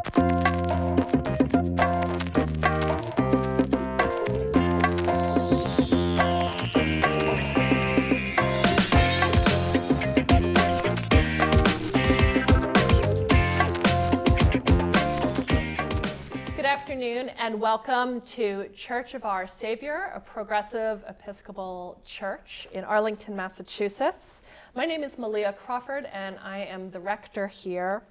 And welcome to Church of Our Savior, a progressive Episcopal church in Arlington, Massachusetts. My name is Malia Crawford, and I am the rector here.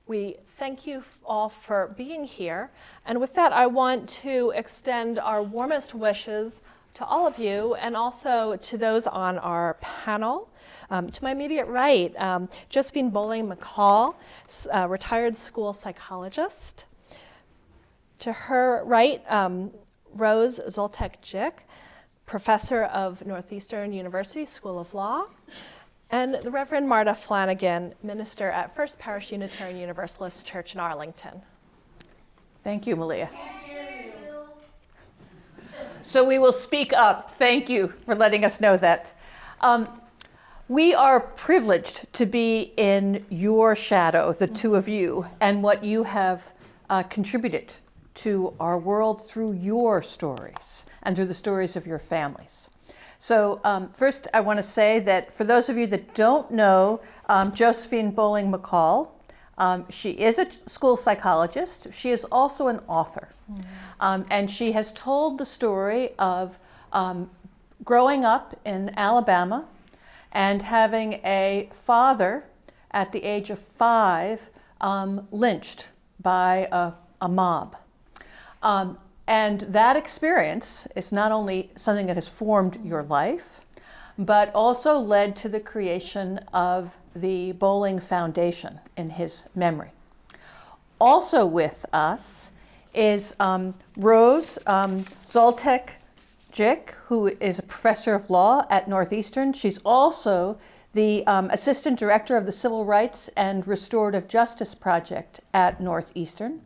We thank you all for being here. And with that, I want to extend our warmest wishes to all of you and also to those on our panel. To my immediate right, Josephine Bolling McCall, retired school psychologist. To her right, Rose Zoltek-Jick, professor of Northeastern University School of Law, and the Reverend Marta Flanagan, minister at First Parish Unitarian Universalist Church in Arlington. Thank you, Malia. Thank you. So we will speak up. Thank you for letting us know that. We are privileged to be in your shadow, the two of you, and what you have contributed to our world through your stories and through the stories of your families. So first I want to say that for those of you that don't know Josephine Bolling McCall, she is a school psychologist. She is also an author. And she has told the story of growing up in Alabama and having a father at the age of 5 lynched by a mob. And that experience is not only something that has formed your life, but also led to the creation of the Bolling Foundation in his memory. Also with us is Rose Zoltek-Jick, who is a professor of law at Northeastern. She's also the assistant director of the Civil Rights and Restorative Justice Project at Northeastern.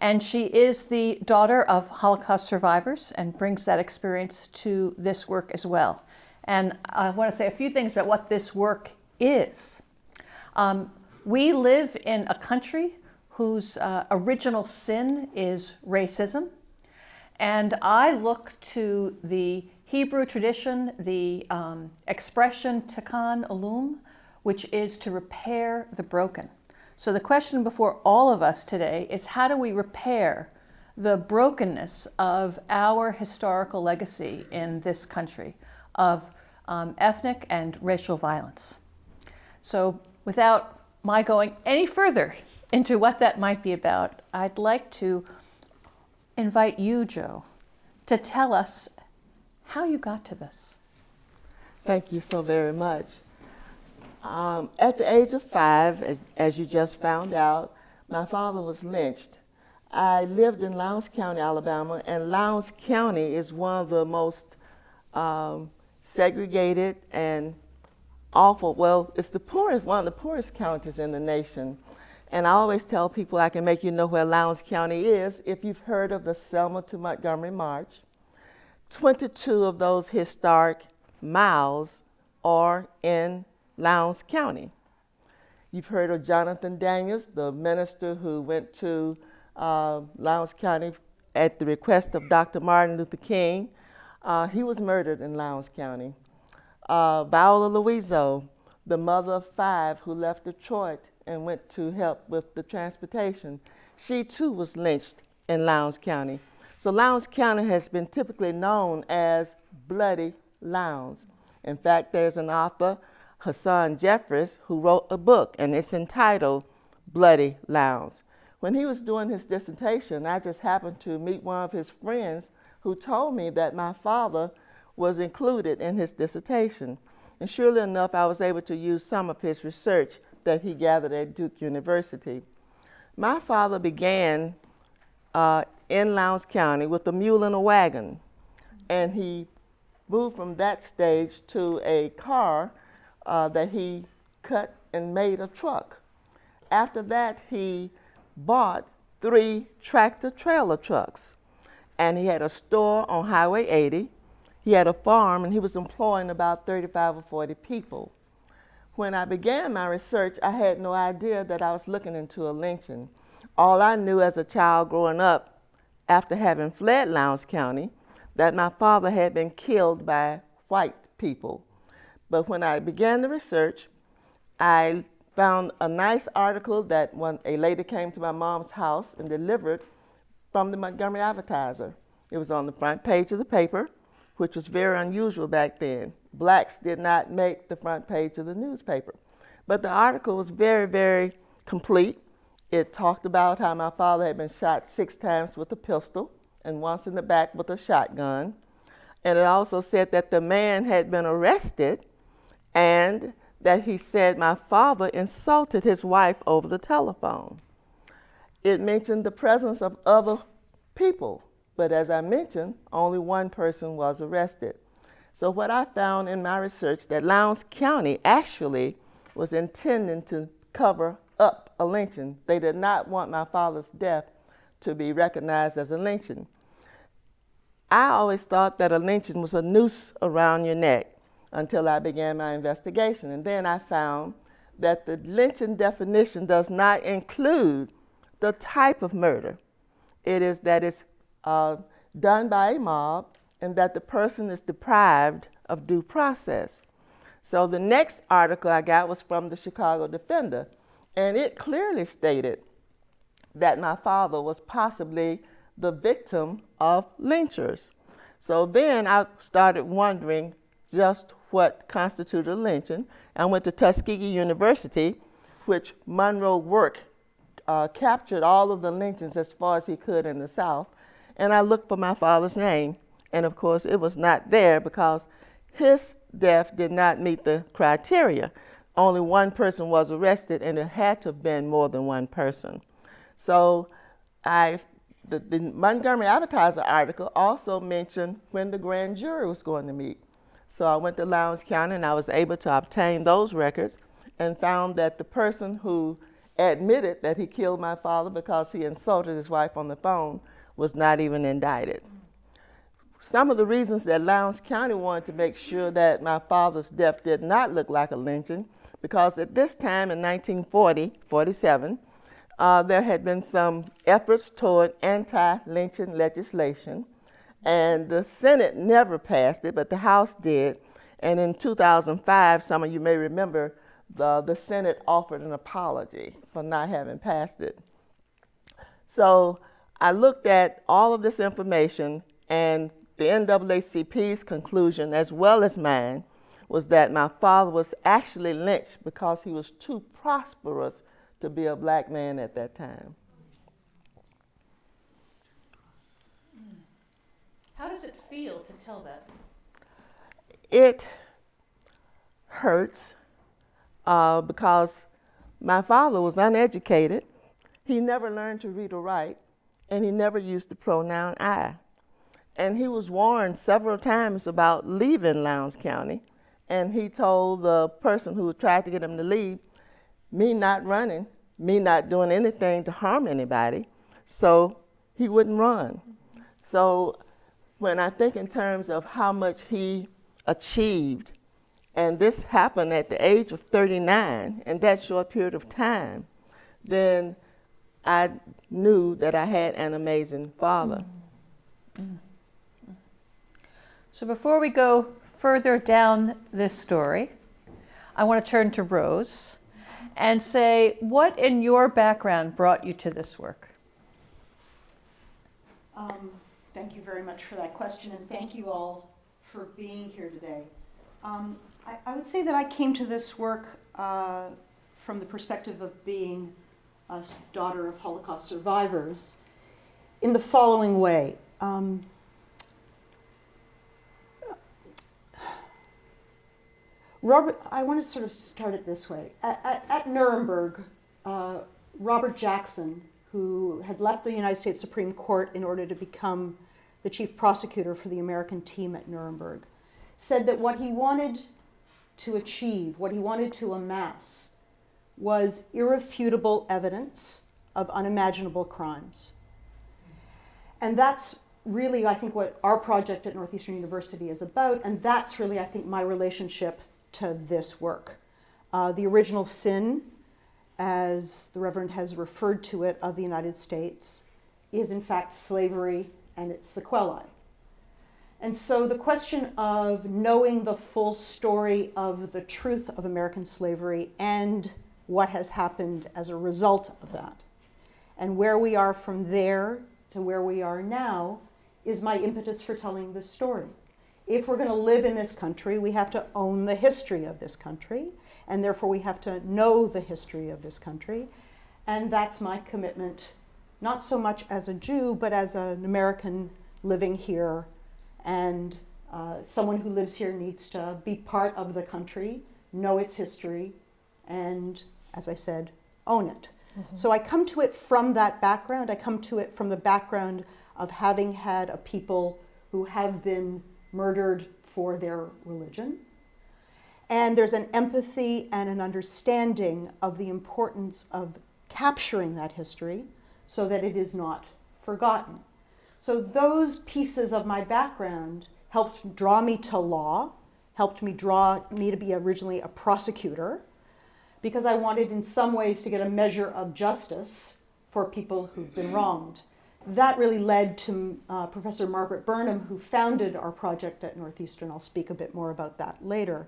And she is the daughter of Holocaust survivors and brings that experience to this work as well. And I want to say a few things about what this work is. We live in a country whose original sin is racism. And I look to the Hebrew tradition, the expression tikkun olam, which is to repair the broken. So the question before all of us today is, how do we repair the brokenness of our historical legacy in this country of ethnic and racial violence? So without my going any further into what that might be about, I'd like to invite you, Joe, to tell us how you got to this. Thank you so very much. At the age of 5, as you just found out, my father was lynched. I lived in Lowndes County, Alabama, and Lowndes County is one of the most segregated and awful, well, it's the poorest, one of the poorest counties in the nation. And I always tell people I can make you know where Lowndes County is if you've heard of the Selma to Montgomery March. 22 of those historic miles are in Lowndes County. You've heard of Jonathan Daniels, the minister who went to Lowndes County at the request of Dr. Martin Luther King. He was murdered in Lowndes County. Viola Louiso, the mother of 5 who left Detroit and went to help with the transportation, she too was lynched in Lowndes County. So Lowndes County has been typically known as Bloody Lowndes. In fact, there's an author, Hassan Jeffries, who wrote a book, and it's entitled Bloody Lowndes. When he was doing his dissertation, I just happened to meet one of his friends who told me that my father was included in his dissertation. And surely enough, I was able to use some of his research that he gathered at Duke University. My father began in Lowndes County with a mule and a wagon, and he moved from that stage to a car that he cut and made a truck. After that, he bought 3 tractor-trailer trucks, and he had a store on Highway 80. He had a farm, and he was employing about 35 or 40 people. When I began my research, I had no idea that I was looking into a lynching. All I knew as a child growing up, after having fled Lowndes County, that my father had been killed by white people. But when I began the research, I found a nice article that a lady came to my mom's house and delivered from the Montgomery Advertiser. It was on the front page of the paper, which was very unusual back then. Blacks did not make the front page of the newspaper. But the article was very, very complete. It talked about how my father had been shot 6 times with a pistol and once in the back with a shotgun. And it also said that the man had been arrested and that he said my father insulted his wife over the telephone. It mentioned the presence of other people, but as I mentioned, only one person was arrested. So what I found in my research that Lowndes County actually was intending to cover up a lynching. They did not want my father's death to be recognized as a lynching. I always thought that a lynching was a noose around your neck until I began my investigation. And then I found that the lynching definition does not include the type of murder. It is that it's done by a mob and that the person is deprived of due process. So the next article I got was from the Chicago Defender, and it clearly stated that my father was possibly the victim of lynchers. So then I started wondering just what constituted a lynching. I went to Tuskegee University, which Monroe Work captured all of the lynchings as far as he could in the South, and I looked for my father's name, and of course it was not there because his death did not meet the criteria. Only one person was arrested, and it had to have been more than one person. So the Montgomery Advertiser article also mentioned when the grand jury was going to meet. So I went to Lowndes County and I was able to obtain those records and found that the person who admitted that he killed my father because he insulted his wife on the phone was not even indicted. Some of the reasons that Lowndes County wanted to make sure that my father's death did not look like a lynching, because at this time in 1947, there had been some efforts toward anti-lynching legislation, and the Senate never passed it, but the House did. And in 2005, some of you may remember, the Senate offered an apology for not having passed it. So I looked at all of this information, and the NAACP's conclusion, as well as mine, was that my father was actually lynched because he was too prosperous to be a black man at that time. How does it feel to tell that? It hurts because my father was uneducated. He never learned to read or write, and he never used the pronoun I. And he was warned several times about leaving Lowndes County, and he told the person who tried to get him to leave, me not running, me not doing anything to harm anybody, so he wouldn't run. So when I think in terms of how much he achieved, and this happened at the age of 39 in that short period of time, then I knew that I had an amazing father. So before we go further down this story, I want to turn to Rose and say, what in your background brought you to this work? Thank you very much for that question, and thank you all for being here today. I would say that I came to this work from the perspective of being a daughter of Holocaust survivors in the following way. I want to sort of start it this way. At Nuremberg, Robert Jackson, who had left the United States Supreme Court in order to become the chief prosecutor for the American team at Nuremberg, said that what he wanted to achieve, what he wanted to amass, was irrefutable evidence of unimaginable crimes. And that's really, I think, what our project at Northeastern University is about, and that's really, I think, my relationship to this work. The original sin as the Reverend has referred to it, of the United States is in fact slavery and its sequelae. And so the question of knowing the full story of the truth of American slavery and what has happened as a result of that, and where we are from there to where we are now, is my impetus for telling this story. If we're going to live in this country, we have to own the history of this country, and therefore we have to know the history of this country. And that's my commitment, not so much as a Jew, but as an American living here. And someone who lives here needs to be part of the country, know its history, and, as I said, own it. Mm-hmm. So I come to it from that background. I come to it from the background of having had a people who have been murdered for their religion. And there's an empathy and an understanding of the importance of capturing that history so that it is not forgotten. So those pieces of my background helped draw me to law, helped me to be originally a prosecutor, because I wanted in some ways to get a measure of justice for people who've been wronged. That really led to Professor Margaret Burnham, who founded our project at Northeastern. I'll speak a bit more about that later.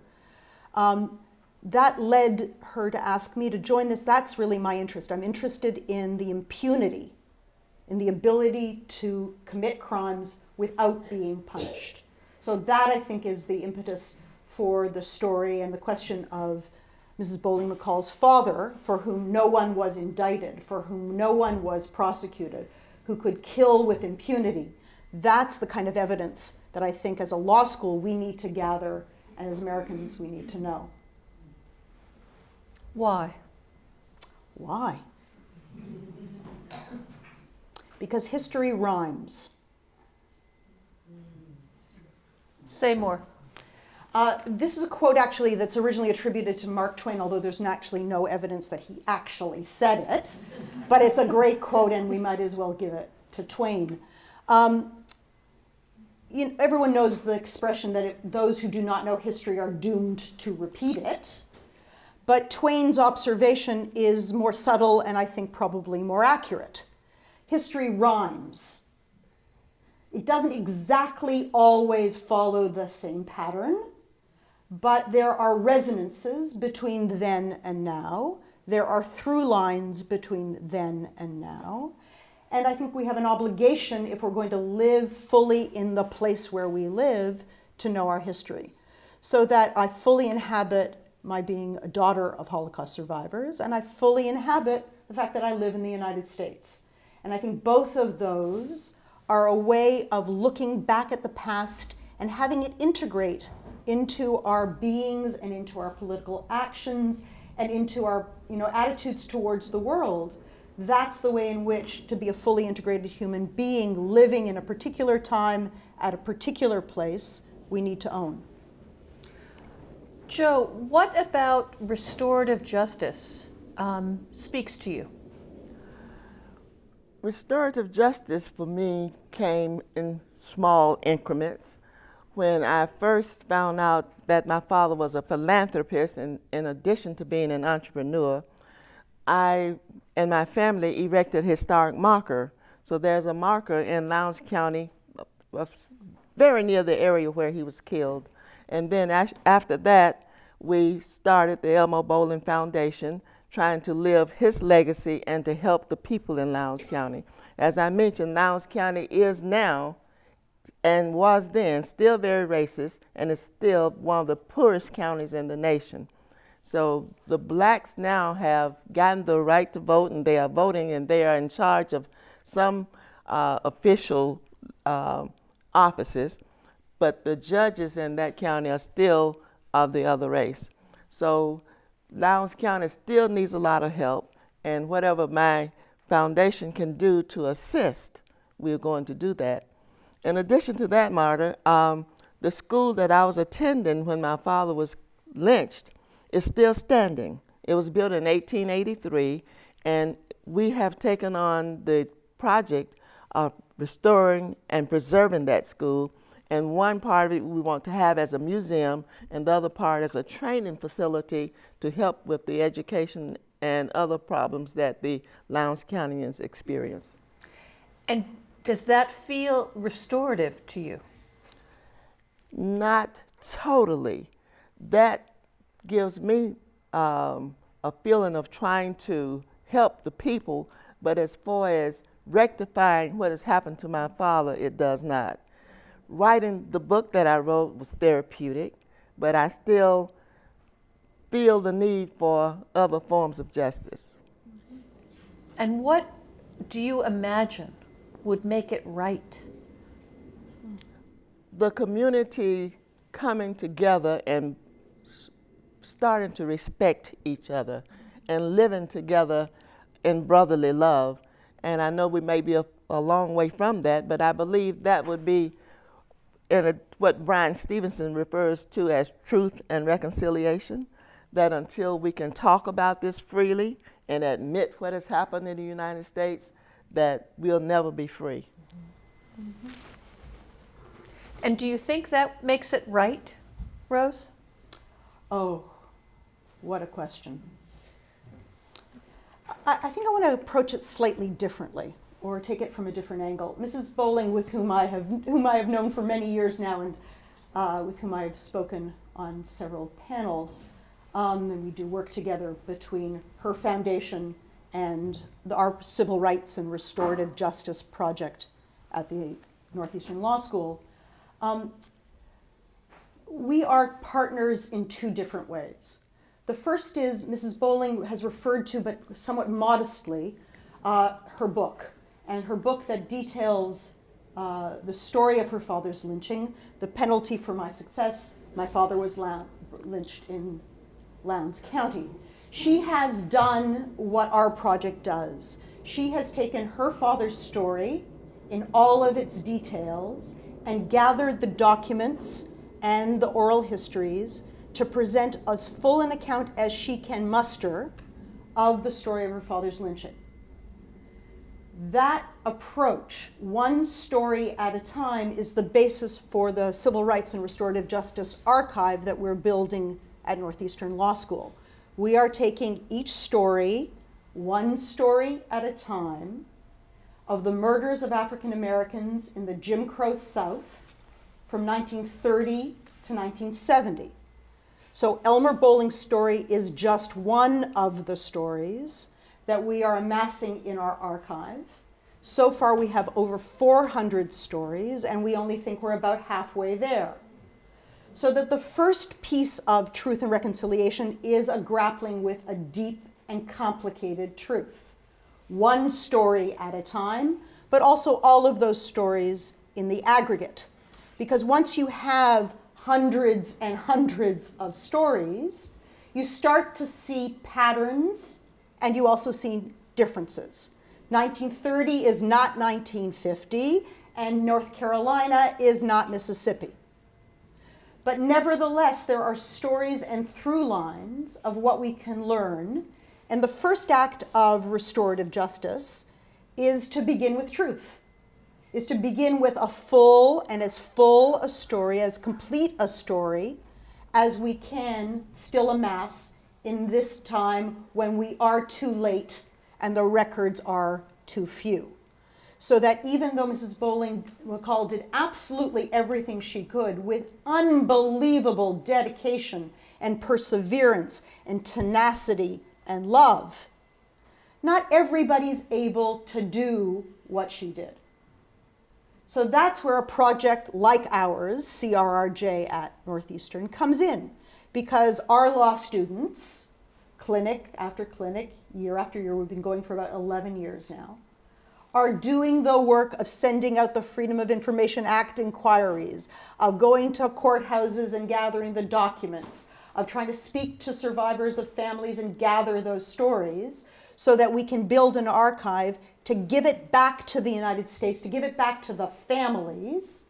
That led her to ask me to join this. That's really my interest. I'm interested in the impunity, in the ability to commit crimes without being punished. So that, I think, is the impetus for the story and the question of Mrs. Bolling McCall's father, for whom no one was indicted, for whom no one was prosecuted, who could kill with impunity. That's the kind of evidence that I think as a law school we need to gather, and as Americans we need to know. Why? Why? Because history rhymes. Say more. This is a quote actually that's originally attributed to Mark Twain, although there's actually no evidence that he actually said it. But it's a great quote, and we might as well give it to Twain. Everyone knows the expression that those who do not know history are doomed to repeat it. But Twain's observation is more subtle and I think probably more accurate. History rhymes. It doesn't exactly always follow the same pattern, but there are resonances between then and now. There are through lines between then and now. And I think we have an obligation, if we're going to live fully in the place where we live, to know our history. So that I fully inhabit my being a daughter of Holocaust survivors, and I fully inhabit the fact that I live in the United States. And I think both of those are a way of looking back at the past and having it integrate into our beings and into our political actions and into our attitudes towards the world. That's the way in which to be a fully integrated human being living in a particular time at a particular place we need to own. Joe, what about restorative justice speaks to you? Restorative justice for me came in small increments. When I first found out that my father was a philanthropist, and in addition to being an entrepreneur, I and my family erected a historic marker. So there's a marker in Lowndes County, very near the area where he was killed. And then after that, we started the Elmore Bolling Foundation, trying to live his legacy and to help the people in Lowndes County. As I mentioned, Lowndes County is now, and was then, still very racist, and is still one of the poorest counties in the nation. So the blacks now have gotten the right to vote, and they are voting, and they are in charge of some official offices, but the judges in that county are still of the other race. So Lowndes County still needs a lot of help, and whatever my foundation can do to assist, we're going to do that. In addition to that, Marta, the school that I was attending when my father was lynched is still standing. It was built in 1883, and we have taken on the project of restoring and preserving that school. And one part of it we want to have as a museum, and the other part as a training facility to help with the education and other problems that the Lowndes Countyans experience. And does that feel restorative to you? Not totally. That gives me a feeling of trying to help the people, but as far as rectifying what has happened to my father, it does not. Writing the book that I wrote was therapeutic, but I still feel the need for other forms of justice. And what do you imagine would make it right? The community coming together and starting to respect each other and living together in brotherly love. And I know we may be a long way from that, but I believe that would be what Brian Stevenson refers to as truth and reconciliation, that until we can talk about this freely and admit what has happened in the United States, that we'll never be free. Mm-hmm. And do you think that makes it right, Rose? Oh, what a question. I think I want to approach it slightly differently, or take it from a different angle. Mrs. Bolling, with whom I have known for many years now, and with whom I have spoken on several panels, and we do work together between her foundation and our Civil Rights and Restorative Justice project at the Northeastern Law School. We are partners in two different ways. The first is Mrs. Bolling has referred to, but somewhat modestly, her book. And her book that details the story of her father's lynching, the penalty for my success. My father was lynched in Lowndes County. She has done what our project does. She has taken her father's story in all of its details and gathered the documents and the oral histories to present as full an account as she can muster of the story of her father's lynching. That approach, one story at a time, is the basis for the Civil Rights and Restorative Justice archive that we're building at Northeastern Law School. We are taking each story, one story at a time, of the murders of African Americans in the Jim Crow South from 1930 to 1970. So Elmore Bolling's story is just one of the stories that we are amassing in our archive. So far we have over 400 stories, and we only think we're about halfway there. So that the first piece of truth and reconciliation is a grappling with a deep and complicated truth. One story at a time, but also all of those stories in the aggregate. Because once you have hundreds and hundreds of stories, you start to see patterns, and you also see differences. 1930 is not 1950, and North Carolina is not Mississippi. But nevertheless, there are stories and through lines of what we can learn. And the first act of restorative justice is to begin with truth, is to begin with a full and as full a story, as complete a story as we can still amass in this time when we are too late and the records are too few. So that even though Mrs. Bolling McCall did absolutely everything she could with unbelievable dedication and perseverance and tenacity and love, not everybody's able to do what she did. So that's where a project like ours, CRRJ at Northeastern, comes in, because our law students, clinic after clinic, year after year, we've been going for about 11 years now, are doing the work of sending out the Freedom of Information Act inquiries, of going to courthouses and gathering the documents, of trying to speak to survivors of families and gather those stories so that we can build an archive to give it back to the United States, to give it back to the families,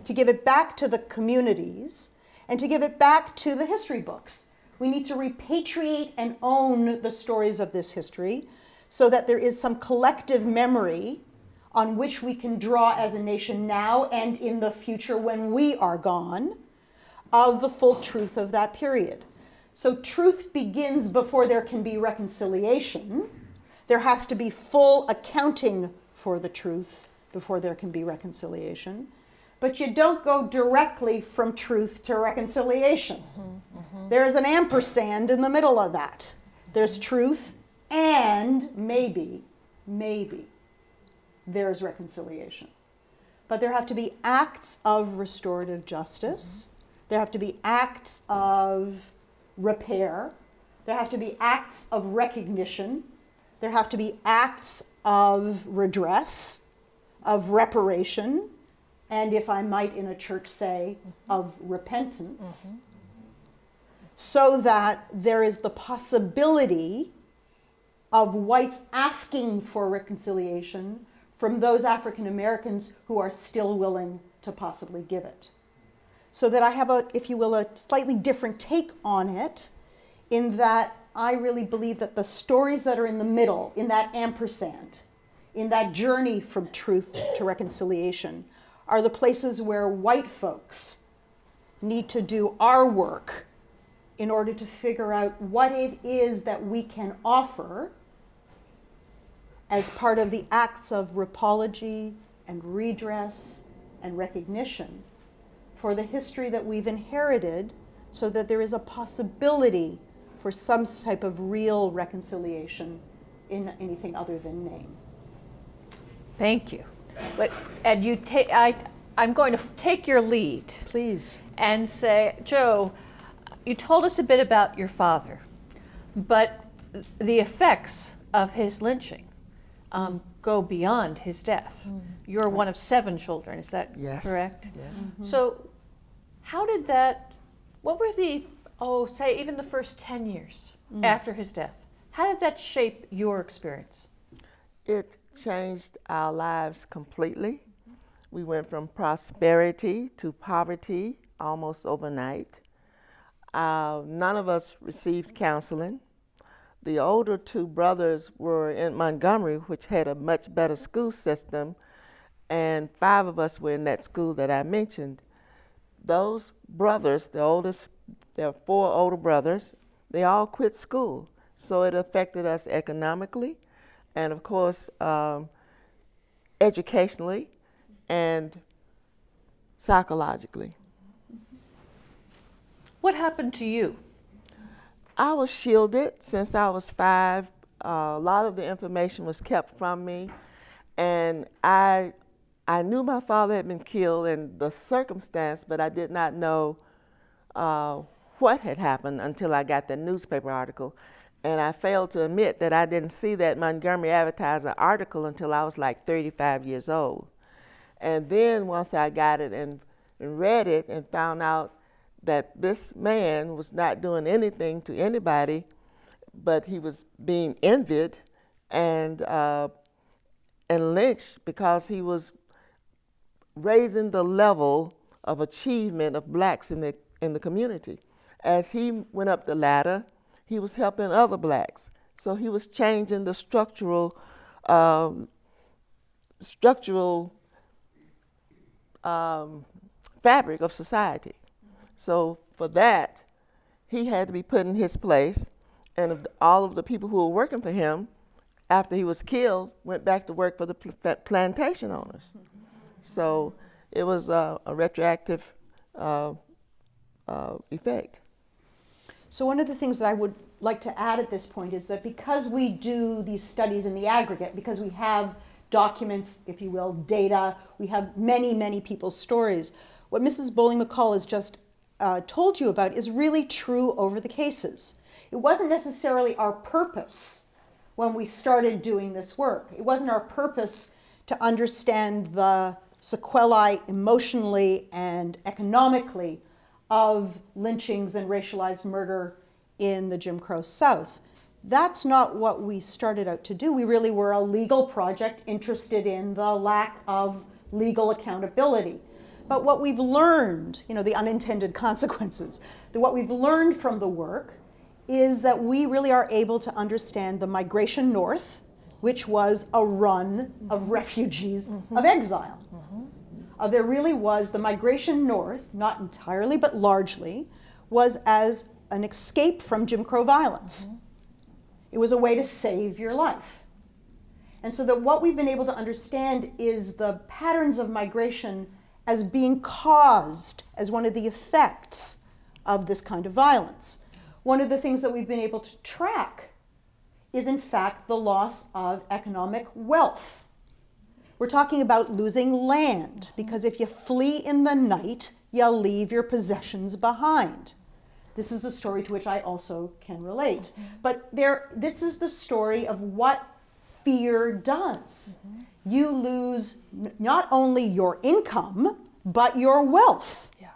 to give it back to the communities, and to give it back to the history books. We need to repatriate and own the stories of this history so that there is some collective memory on which we can draw as a nation now and in the future when we are gone of the full truth of that period. So truth begins before there can be reconciliation. There has to be full accounting for the truth before there can be reconciliation. But you don't go directly from truth to reconciliation. There's an ampersand in the middle of that. There's truth and maybe there's reconciliation. But there have to be acts of restorative justice. There have to be acts of repair. There have to be acts of recognition. There have to be acts of redress, of reparation, and if I might in a church say, of repentance, so that there is the possibility of whites asking for reconciliation from those African Americans who are still willing to possibly give it. So that I have a, if you will, a slightly different take on it, in that I really believe that the stories that are in the middle, in that ampersand, in that journey from truth to reconciliation, are the places where white folks need to do our work in order to figure out what it is that we can offer as part of the acts of rapology and redress and recognition for the history that we've inherited, so that there is a possibility for some type of real reconciliation in anything other than name. Thank you. And you I'm going to take your lead. Please. And say, Joe, you told us a bit about your father, but the effects of his lynching go beyond his death. You're one of 7 children, is that correct? Yes. So how did that, what were the, say even the first 10 years after his death, how did that shape your experience? It changed our lives completely. We went from prosperity to poverty almost overnight. None of us received counseling. The older 2 brothers were in Montgomery, which had a much better school system, and 5 of us were in that school that I mentioned. Those brothers, the oldest, there are 4 older brothers, they all quit school. So it affected us economically and, of course, educationally and psychologically. What happened to you? I was shielded since I was 5. A lot of the information was kept from me, and I knew my father had been killed and the circumstance, but I did not know what had happened until I got the newspaper article. And I failed to admit that I didn't see that Montgomery Advertiser article until I was like 35 years old. And then once I got it and read it and found out that this man was not doing anything to anybody, but he was being envied and lynched because he was raising the level of achievement of blacks in the community. As he went up the ladder, he was helping other blacks. So he was changing the structural fabric of society. So for that, he had to be put in his place, and all of the people who were working for him after he was killed went back to work for the plantation owners. So it was a retroactive effect. So one of the things that I would like to add at this point is that because we do these studies in the aggregate, because we have documents, if you will, data, we have many, many people's stories, what Mrs. Bolling McCall has just told you about is really true over the cases. It wasn't necessarily our purpose when we started doing this work. It wasn't our purpose to understand the sequelae emotionally and economically of lynchings and racialized murder in the Jim Crow South. That's not what we started out to do. We really were a legal project interested in the lack of legal accountability. But what we've learned, the unintended consequences, what we've learned from the work is that we really are able to understand the migration north, which was a run of refugees of exile. There really was the migration north, not entirely but largely, was as an escape from Jim Crow violence. It was a way to save your life. And so that what we've been able to understand is the patterns of migration as being caused as one of the effects of this kind of violence. One of the things that we've been able to track is in fact the loss of economic wealth. We're talking about losing land, because if you flee in the night, you leave your possessions behind. This is a story to which I also can relate. But this is the story of what fear does. You lose not only your income, but your wealth. Yeah.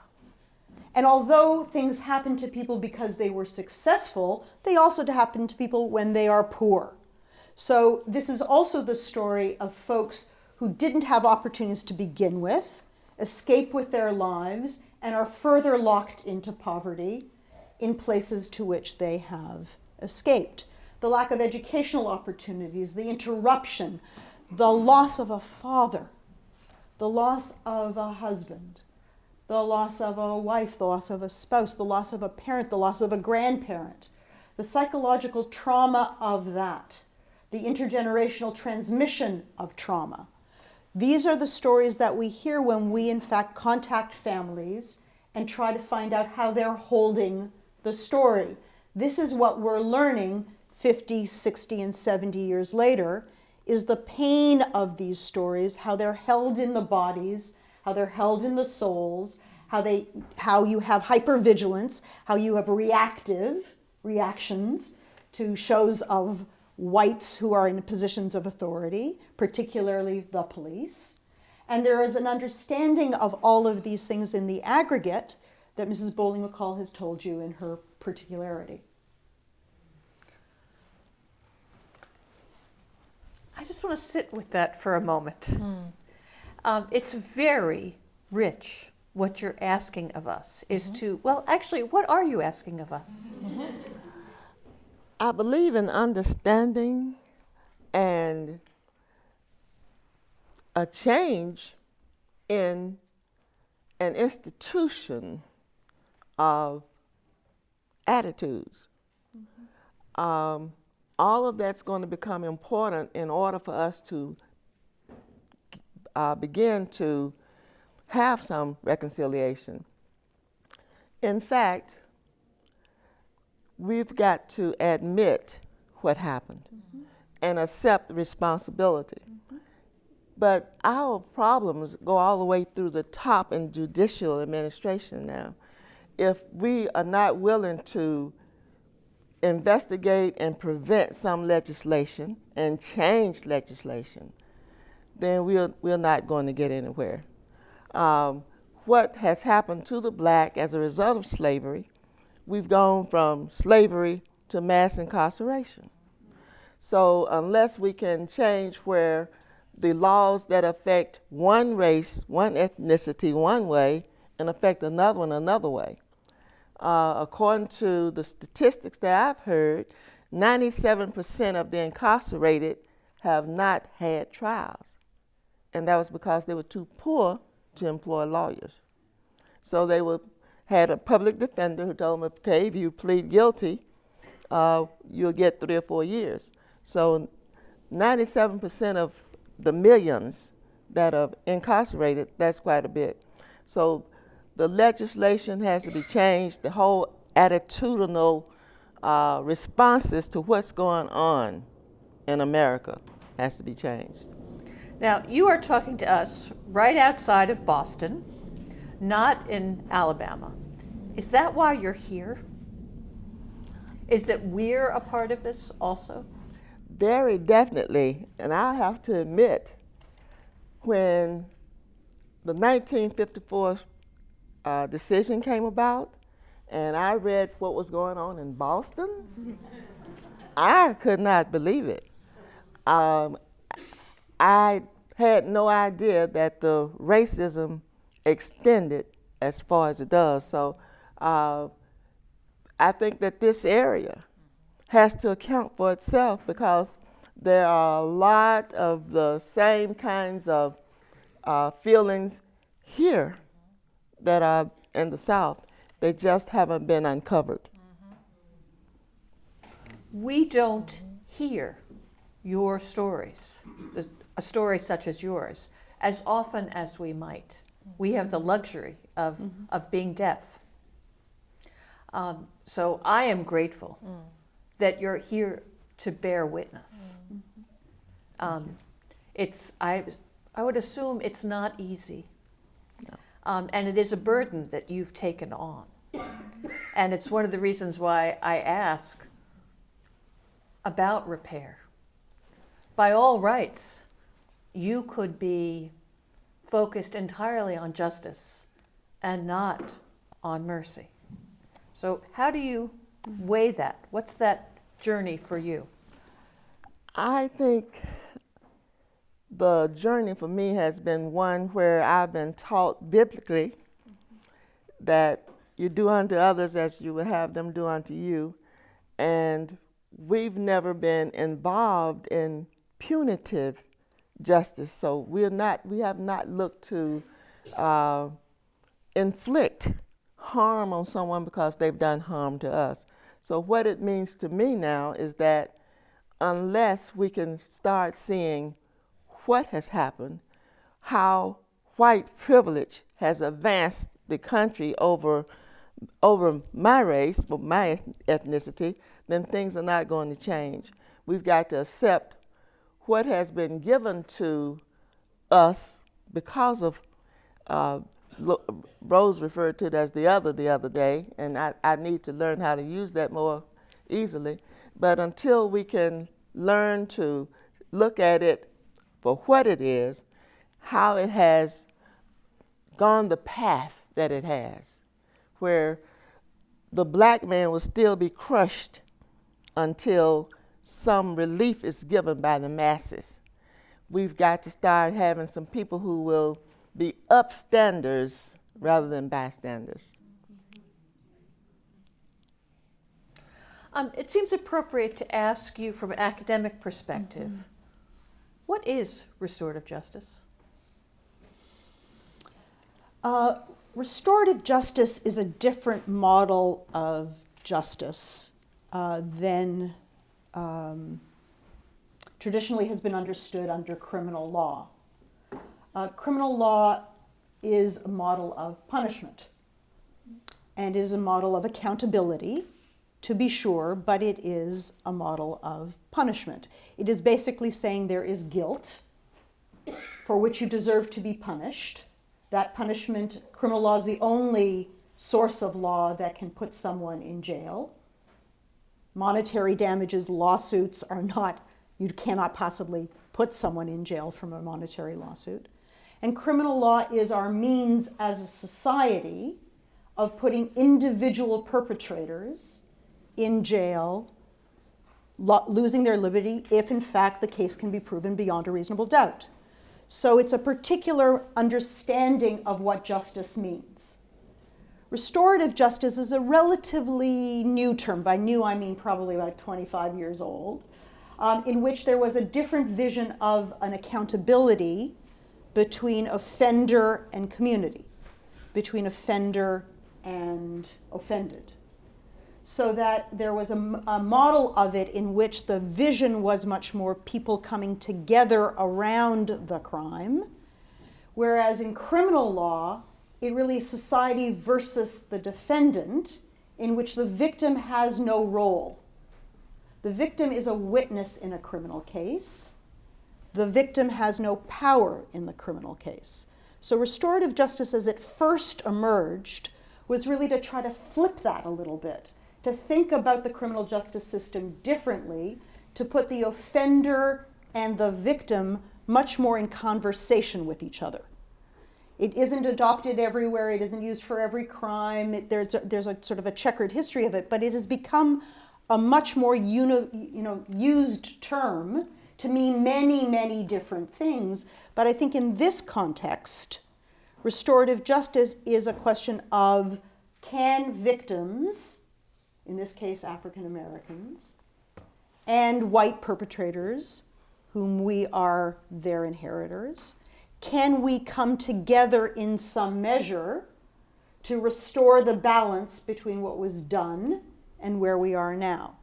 And although things happen to people because they were successful, they also happen to people when they are poor. So this is also the story of folks who didn't have opportunities to begin with, escape with their lives, and are further locked into poverty in places to which they have escaped. The lack of educational opportunities, the interruption, the loss of a father, the loss of a husband, the loss of a wife, the loss of a spouse, the loss of a parent, the loss of a grandparent, the psychological trauma of that, the intergenerational transmission of trauma. These are the stories that we hear when we, in fact, contact families and try to find out how they're holding the story. This is what we're learning 50, 60, and 70 years later, is the pain of these stories, how they're held in the bodies, how they're held in the souls, how you have hypervigilance, how you have reactions to shows of whites who are in positions of authority, particularly the police. And there is an understanding of all of these things in the aggregate that Mrs. Bolling McCall has told you in her particularity. I just want to sit with that for a moment. It's very rich what you're asking of us is to, well, actually, what are you asking of us? I believe in understanding and a change in an institution of attitudes. All of that's going to become important in order for us to begin to have some reconciliation. In fact, we've got to admit what happened and accept responsibility. But our problems go all the way through the top in judicial administration now. If we are not willing to investigate and prevent some legislation and change legislation, then we're not going to get anywhere. What has happened to the black as a result of slavery, we've gone from slavery to mass incarceration. So unless we can change where the laws that affect one race, one ethnicity one way, and affect another one another way. According to the statistics that I've heard, 97% of the incarcerated have not had trials. And that was because they were too poor to employ lawyers. So they had a public defender who told them, okay, if you plead guilty, you'll get 3 or 4 years. So 97% of the millions that are incarcerated, that's quite a bit. So the legislation has to be changed. The whole attitudinal responses to what's going on in America has to be changed. Now, you are talking to us right outside of Boston, not in Alabama. Is that why you're here? Is that we're a part of this also? Very definitely, and I have to admit, when the 1954 decision came about, and I read what was going on in Boston, I could not believe it. I had no idea that the racism extended as far as it does. So I think that this area has to account for itself, because there are a lot of the same kinds of feelings here that are in the South. They just haven't been uncovered. we don't hear your stories, a story such as yours, as often as we might. We have the luxury of being deaf. So I am grateful that you're here to bear witness. I would assume it's not easy. No. And it is a burden that you've taken on. And it's one of the reasons why I ask about repair. By all rights, you could be focused entirely on justice and not on mercy. So how do you weigh that? What's that journey for you? I think the journey for me has been one where I've been taught biblically that you do unto others as you would have them do unto you. And we've never been involved in punitive justice. So we have not looked to inflict harm on someone because they've done harm to us. So what it means to me now is that unless we can start seeing what has happened, how white privilege has advanced the country over my race, or my ethnicity, then things are not going to change. We've got to accept what has been given to us because of, Rose referred to it as the other day, and I need to learn how to use that more easily. But until we can learn to look at it for what it is, how it has gone the path that it has, where the black man will still be crushed until some relief is given by the masses. We've got to start having some people who will be upstanders rather than bystanders. It seems appropriate to ask you from an academic perspective, what is restorative justice? Restorative justice is a different model of justice than traditionally has been understood under criminal law. Criminal law is a model of punishment and is a model of accountability, to be sure, but it is a model of punishment. It is basically saying there is guilt for which you deserve to be punished. That punishment, criminal law is the only source of law that can put someone in jail. Monetary damages, lawsuits are not, you cannot possibly put someone in jail from a monetary lawsuit. And criminal law is our means as a society of putting individual perpetrators in jail, losing their liberty if in fact the case can be proven beyond a reasonable doubt. So it's a particular understanding of what justice means. Restorative justice is a relatively new term. By new, I mean probably about 25 years old, in which there was a different vision of an accountability between offender and community, between offender and offended. So that there was a model of it in which the vision was much more people coming together around the crime, whereas in criminal law, it really is society versus the defendant, in which the victim has no role. The victim is a witness in a criminal case. The victim has no power in the criminal case. So restorative justice, as it first emerged, was really to try to flip that a little bit, to think about the criminal justice system differently, to put the offender and the victim much more in conversation with each other. It isn't adopted everywhere, it isn't used for every crime, there's a sort of a checkered history of it, but it has become a much more used term to mean many, many different things. But I think in this context, restorative justice is a question of, can victims, in this case African Americans, and white perpetrators, whom we are their inheritors, can we come together in some measure to restore the balance between what was done and where we are now?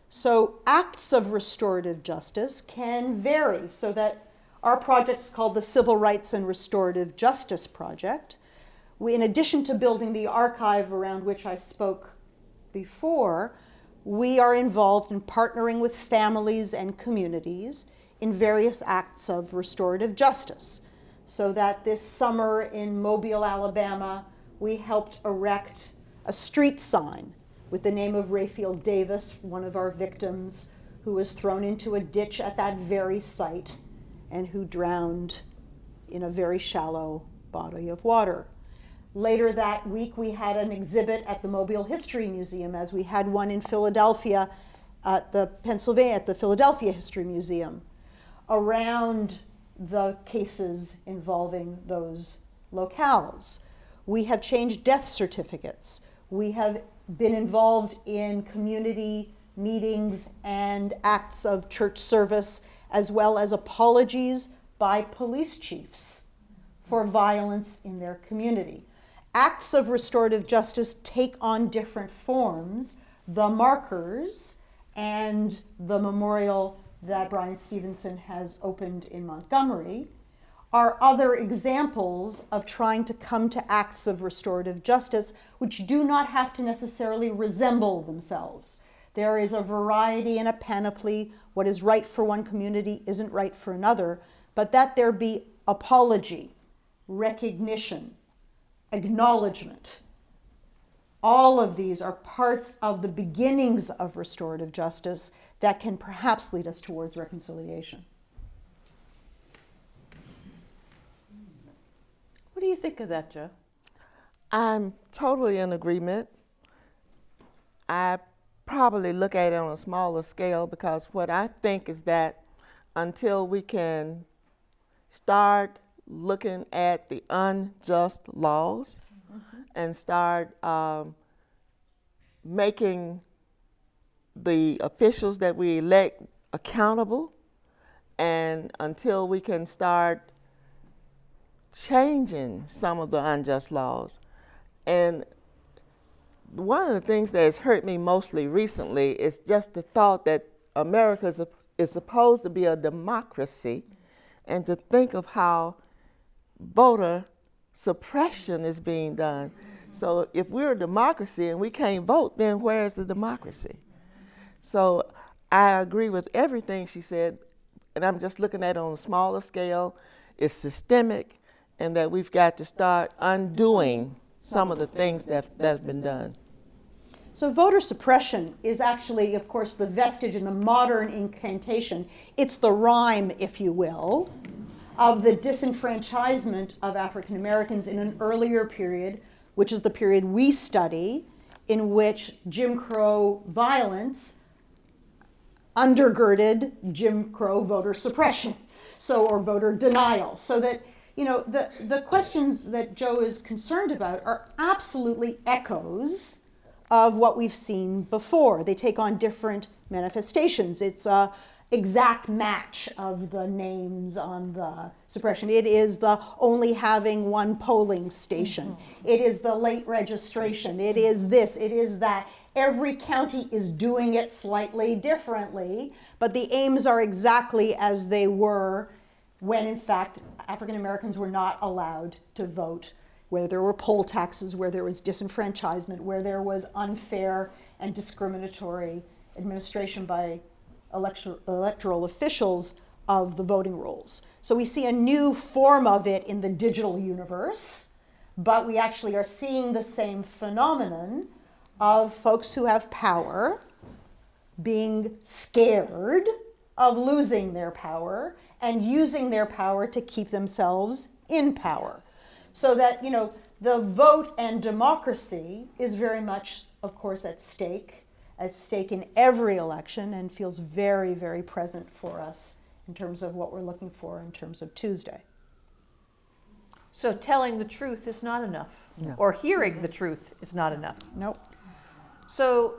So acts of restorative justice can vary, so that our project is called the Civil Rights and Restorative Justice Project. We, in addition to building the archive around which I spoke before, we are involved in partnering with families and communities in various acts of restorative justice. So that this summer in Mobile, Alabama, we helped erect a street sign with the name of Rayfield Davis, one of our victims, who was thrown into a ditch at that very site and who drowned in a very shallow body of water. Later that week, we had an exhibit at the Mobile History Museum, as we had one in Philadelphia at the Philadelphia History Museum, around the cases involving those locales. We have changed death certificates. We have been involved in community meetings and acts of church service, as well as apologies by police chiefs for violence in their community. Acts of restorative justice take on different forms. The markers and the memorial that Brian Stevenson has opened in Montgomery are other examples of trying to come to acts of restorative justice which do not have to necessarily resemble themselves. There is a variety and a panoply. What is right for one community isn't right for another, but that there be apology, recognition, acknowledgement. All of these are parts of the beginnings of restorative justice that can perhaps lead us towards reconciliation. What do you think of that, Joe? I'm totally in agreement. I probably look at it on a smaller scale because what I think is that until we can start looking at the unjust laws and start making the officials that we elect accountable, and until we can start changing some of the unjust laws. And one of the things that has hurt me mostly recently is just the thought that America is supposed to be a democracy, and to think of how voter suppression is being done. So if we're a democracy and we can't vote, then where is the democracy? So I agree with everything she said, and I'm just looking at it on a smaller scale. It's systemic, and that we've got to start undoing some of the things that's been done. So voter suppression is actually, of course, the vestige in the modern incantation. It's the rhyme, if you will, of the disenfranchisement of African Americans in an earlier period, which is the period we study, in which Jim Crow violence undergirded Jim Crow voter suppression, or voter denial. So that, the questions that Joe is concerned about are absolutely echoes of what we've seen before. They take on different manifestations. It's a exact match of the names on the suppression. It is the only having one polling station. It is the late registration. It is this, it is that. Every county is doing it slightly differently, but the aims are exactly as they were when, in fact, African Americans were not allowed to vote, where there were poll taxes, where there was disenfranchisement, where there was unfair and discriminatory administration by electoral officials of the voting rolls. So we see a new form of it in the digital universe, but we actually are seeing the same phenomenon of folks who have power being scared of losing their power and using their power to keep themselves in power. So that, the vote and democracy is very much, of course, at stake in every election, and feels very, very present for us in terms of what we're looking for in terms of Tuesday. So telling the truth is not enough, or hearing the truth is not enough. Nope. So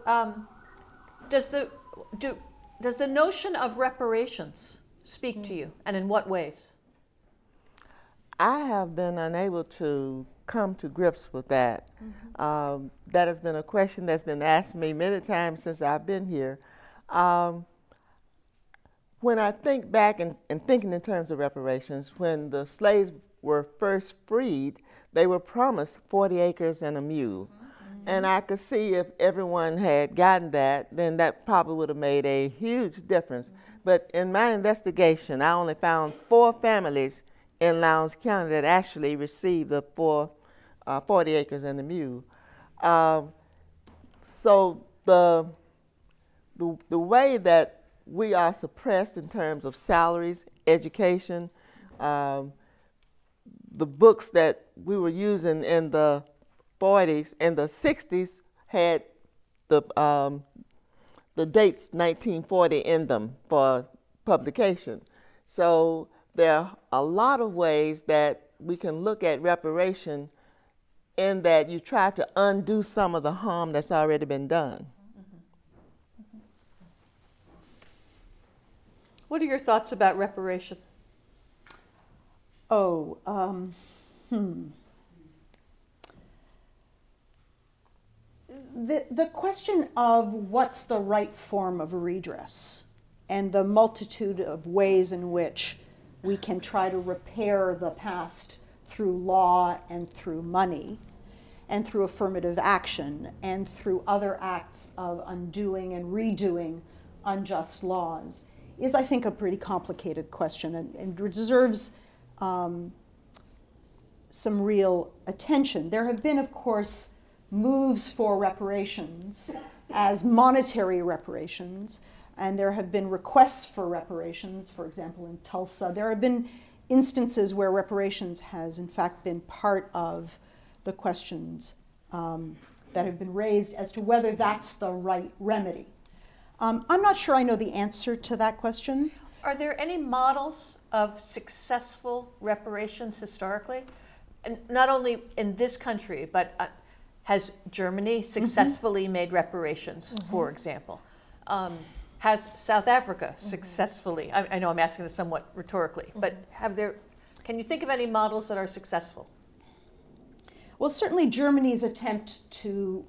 does the notion of reparations speak to you, and in what ways? I have been unable to come to grips with that. That has been a question that's been asked me many times since I've been here. When I think back and thinking in terms of reparations, when the slaves were first freed, they were promised 40 acres and a mule. And I could see if everyone had gotten that, then that probably would have made a huge difference. But in my investigation, I only found 4 families in Lowndes County that actually received the 40 acres and a mule. So the way that we are suppressed in terms of salaries, education, the books that we were using in the 40s and the 60s had the dates 1940 in them for publication. So there are a lot of ways that we can look at reparation in that you try to undo some of the harm that's already been done. What are your thoughts about reparation? Oh, The question of what's the right form of redress and the multitude of ways in which we can try to repair the past through law and through money and through affirmative action and through other acts of undoing and redoing unjust laws is, I think, a pretty complicated question and deserves some real attention. There have been, of course, moves for reparations as monetary reparations, and there have been requests for reparations, for example, in Tulsa. There have been instances where reparations has, in fact, been part of the questions that have been raised as to whether that's the right remedy. I'm not sure I know the answer to that question. Are there any models of successful reparations historically? And not only in this country, but has Germany successfully made reparations, for example? Has South Africa successfully, I know I'm asking this somewhat rhetorically, but can you think of any models that are successful? Well, certainly Germany's attempt to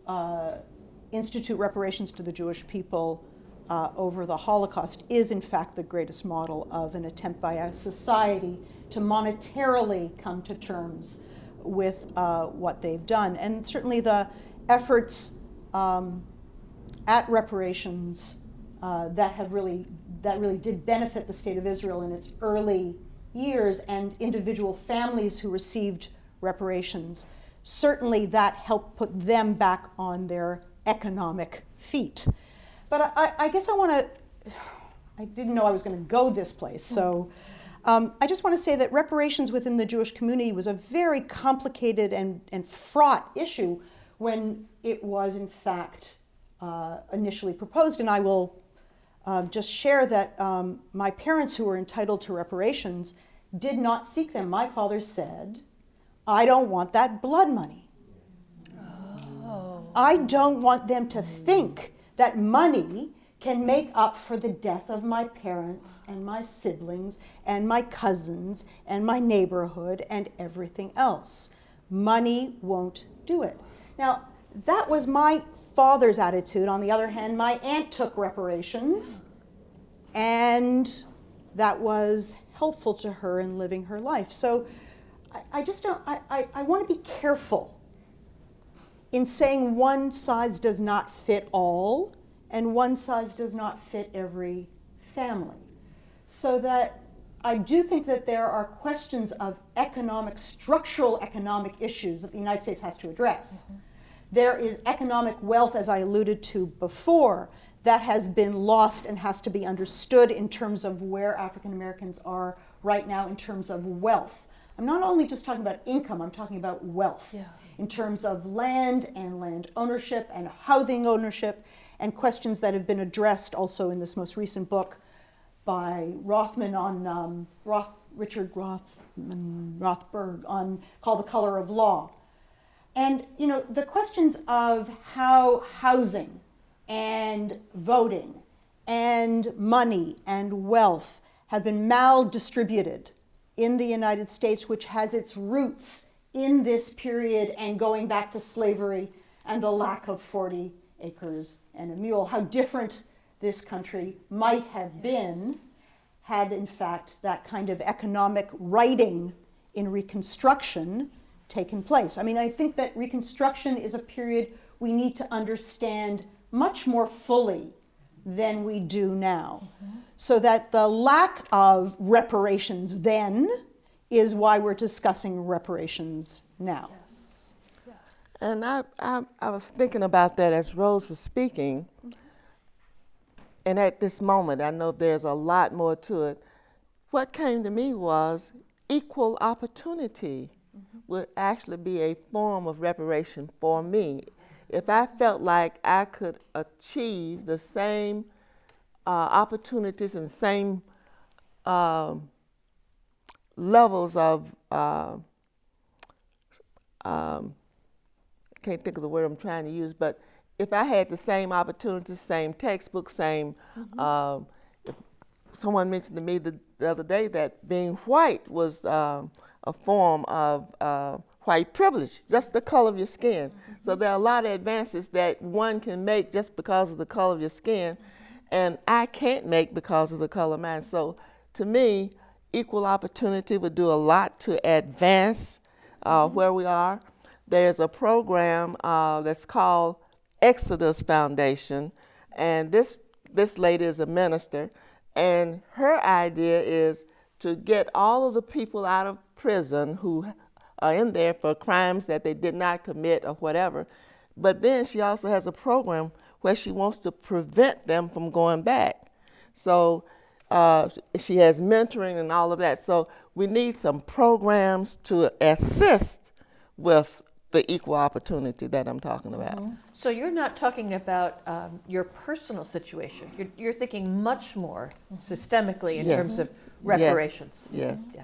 institute reparations to the Jewish people over the Holocaust is, in fact, the greatest model of an attempt by a society to monetarily come to terms with what they've done. And certainly the efforts at reparations that really did benefit the State of Israel in its early years and individual families who received reparations, certainly that helped put them back on their economic feet. But I guess I didn't know I was going to go this place, so I just want to say that reparations within the Jewish community was a very complicated and fraught issue when it was, in fact, initially proposed. And I will just share that my parents, who were entitled to reparations, did not seek them. My father said, "I don't want that blood money. I don't want them to think that money can make up for the death of my parents and my siblings and my cousins and my neighborhood and everything else. Money won't do it." Now, that was my father's attitude. On the other hand, my aunt took reparations, and that was helpful to her in living her life. So I just don't, I want to be careful in saying one size does not fit all, and one size does not fit every family. So that I do think that there are questions of structural economic issues that the United States has to address. There is economic wealth, as I alluded to before, that has been lost and has to be understood in terms of where African Americans are right now in terms of wealth. I'm not only just talking about income, I'm talking about wealth in terms of land and land ownership and housing ownership, and questions that have been addressed also in this most recent book by Rothman on Richard Rothberg called The Color of Law. And the questions of how housing and voting and money and wealth have been maldistributed in the United States, which has its roots in this period and going back to slavery and the lack of 40 acres and a mule. How different this country might have been had, in fact, that kind of economic righting in Reconstruction taken place. I mean, I think that Reconstruction is a period we need to understand much more fully than we do now. So that the lack of reparations then is why we're discussing reparations now. And I was thinking about that as Rose was speaking. And at this moment, I know there's a lot more to it. What came to me was equal opportunity would actually be a form of reparation for me. If I felt like I could achieve the same opportunities and same levels of, can't think of the word I'm trying to use, but if I had the same opportunities, same textbook, same, if someone mentioned to me the other day that being white was a form of white privilege, just the color of your skin. So there are a lot of advances that one can make just because of the color of your skin, and I can't make because of the color of mine. So to me, equal opportunity would do a lot to advance where we are. There's a program that's called Exodus Foundation, and this lady is a minister, and her idea is to get all of the people out of prison who are in there for crimes that they did not commit or whatever. But then she also has a program where she wants to prevent them from going back. So she has mentoring and all of that. So we need some programs to assist with the equal opportunity that I'm talking about. So you're not talking about your personal situation. You're thinking much more systemically in terms of reparations. Yes. Yeah.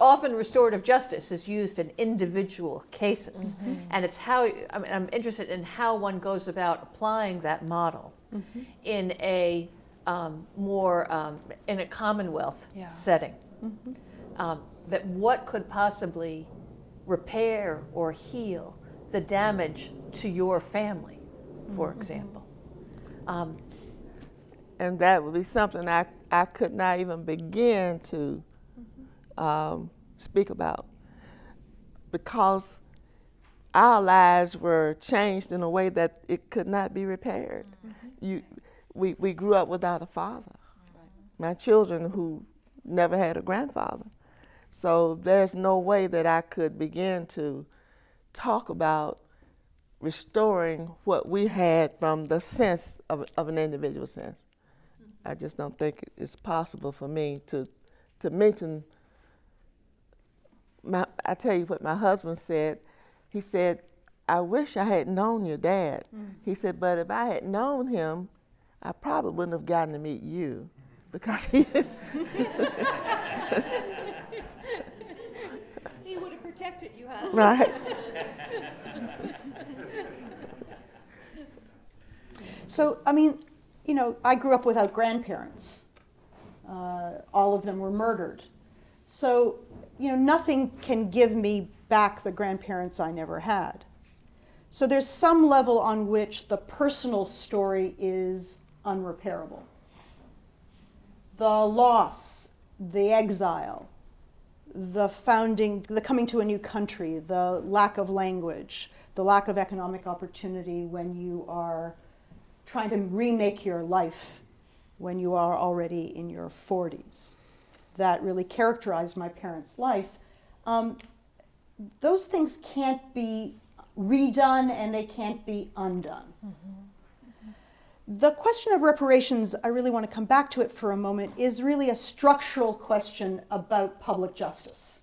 Often restorative justice is used in individual cases, and it's how I'm interested in how one goes about applying that model in a more in a commonwealth setting. That what could possibly repair or heal the damage to your family, for example. And that would be something I could not even begin to speak about, because our lives were changed in a way that it could not be repaired. We grew up without a father. My children who never had a grandfather. So there's no way that I could begin to talk about restoring what we had from the sense of an individual sense. I just don't think it's possible for me to mention. I tell you what my husband said. He said, I wish I had known your dad. He said, but if I had known him, I probably wouldn't have gotten to meet you, because he would have protected you, huh? right. So, I mean, you know, I grew up without grandparents. All of them were murdered. So, you know, nothing can give me back the grandparents I never had. So there's some level on which the personal story is unrepairable. The loss, the exile, the coming to a new country, the lack of language, the lack of economic opportunity when you are trying to remake your life when you are already in your 40s. That really characterized my parents' life. Those things can't be redone and they can't be undone. The question of reparations, I really want to come back to it for a moment, is really a structural question about public justice,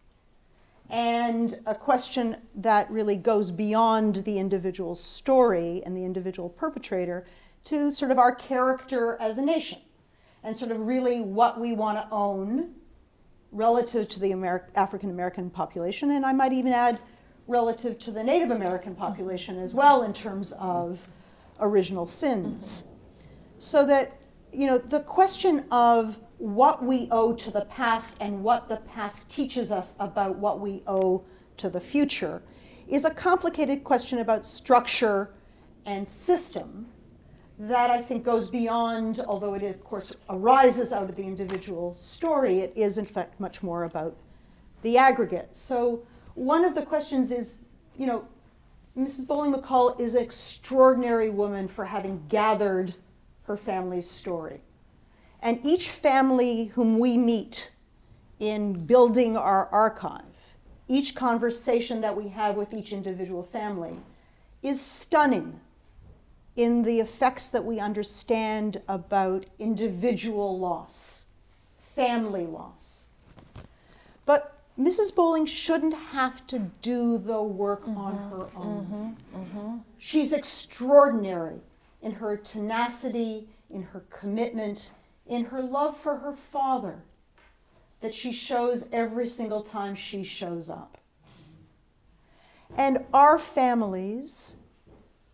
and a question that really goes beyond the individual story and the individual perpetrator to sort of our character as a nation, and sort of really what we want to own relative to the African American population, and I might even add relative to the Native American population as well in terms of original sins. So that, you know, the question of what we owe to the past and what the past teaches us about what we owe to the future is a complicated question about structure and system that I think goes beyond, although it of course arises out of the individual story, it is in fact much more about the aggregate. So one of the questions is, you know, Mrs. Bolling McCall is an extraordinary woman for having gathered her family's story. And each family whom we meet in building our archive, each conversation that we have with each individual family is stunning in the effects that we understand about individual loss, family loss. But Mrs. Bolling shouldn't have to do the work on her own. She's extraordinary in her tenacity, in her commitment, in her love for her father that she shows every single time she shows up. And our families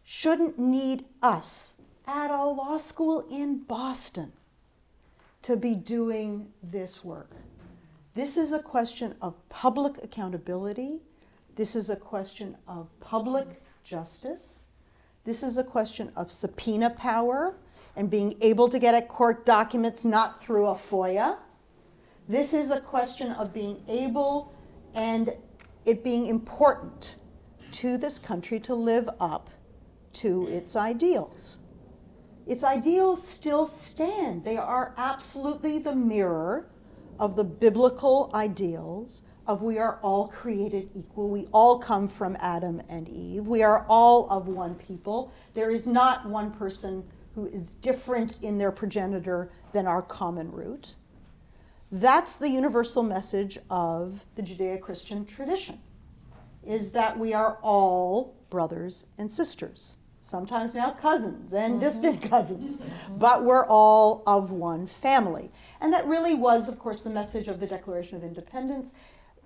shouldn't need us at a law school in Boston to be doing this work. This is a question of public accountability. This is a question of public justice. This is a question of subpoena power and being able to get at court documents not through a FOIA. This is a question of being able and it being important to this country to live up to its ideals. Its ideals still stand. They are absolutely the mirror of the biblical ideals of we are all created equal. We all come from Adam and Eve. We are all of one people. There is not one person who is different in their progenitor than our common root. That's the universal message of the Judeo-Christian tradition, is that we are all brothers and sisters, sometimes now cousins and distant cousins, but we're all of one family. And that really was, of course, the message of the Declaration of Independence,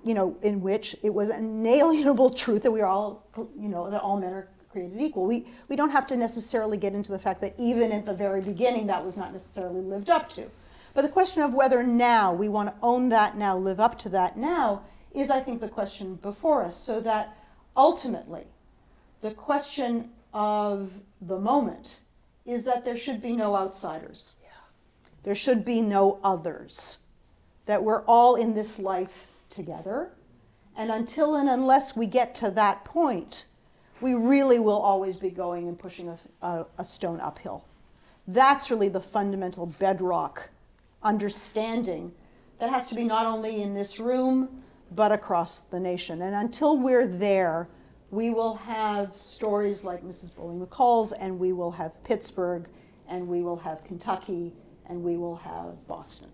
you know, in which it was an inalienable truth that we are all, you know, that all men are created equal. We don't have to necessarily get into the fact that even at the very beginning that was not necessarily lived up to. But the question of whether now we want to own that now, live up to that now, is, I think, the question before us, so that ultimately the question of the moment is that there should be no outsiders. Yeah. There should be no others. That we're all in this life together. And until and unless we get to that point, we really will always be going and pushing a stone uphill. That's really the fundamental bedrock understanding that has to be not only in this room, but across the nation. And until we're there, we will have stories like Mrs. Bolling McCall's, and we will have Pittsburgh, and we will have Kentucky, and we will have Boston.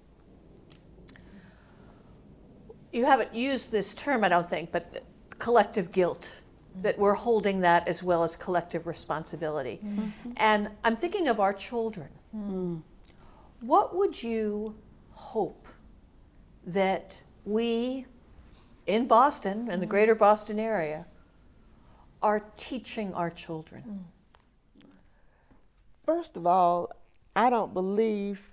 You haven't used this term, I don't think, but collective guilt, that we're holding that as well as collective responsibility. And I'm thinking of our children. What would you hope that we in Boston and the greater Boston area are teaching our children? First of all, I don't believe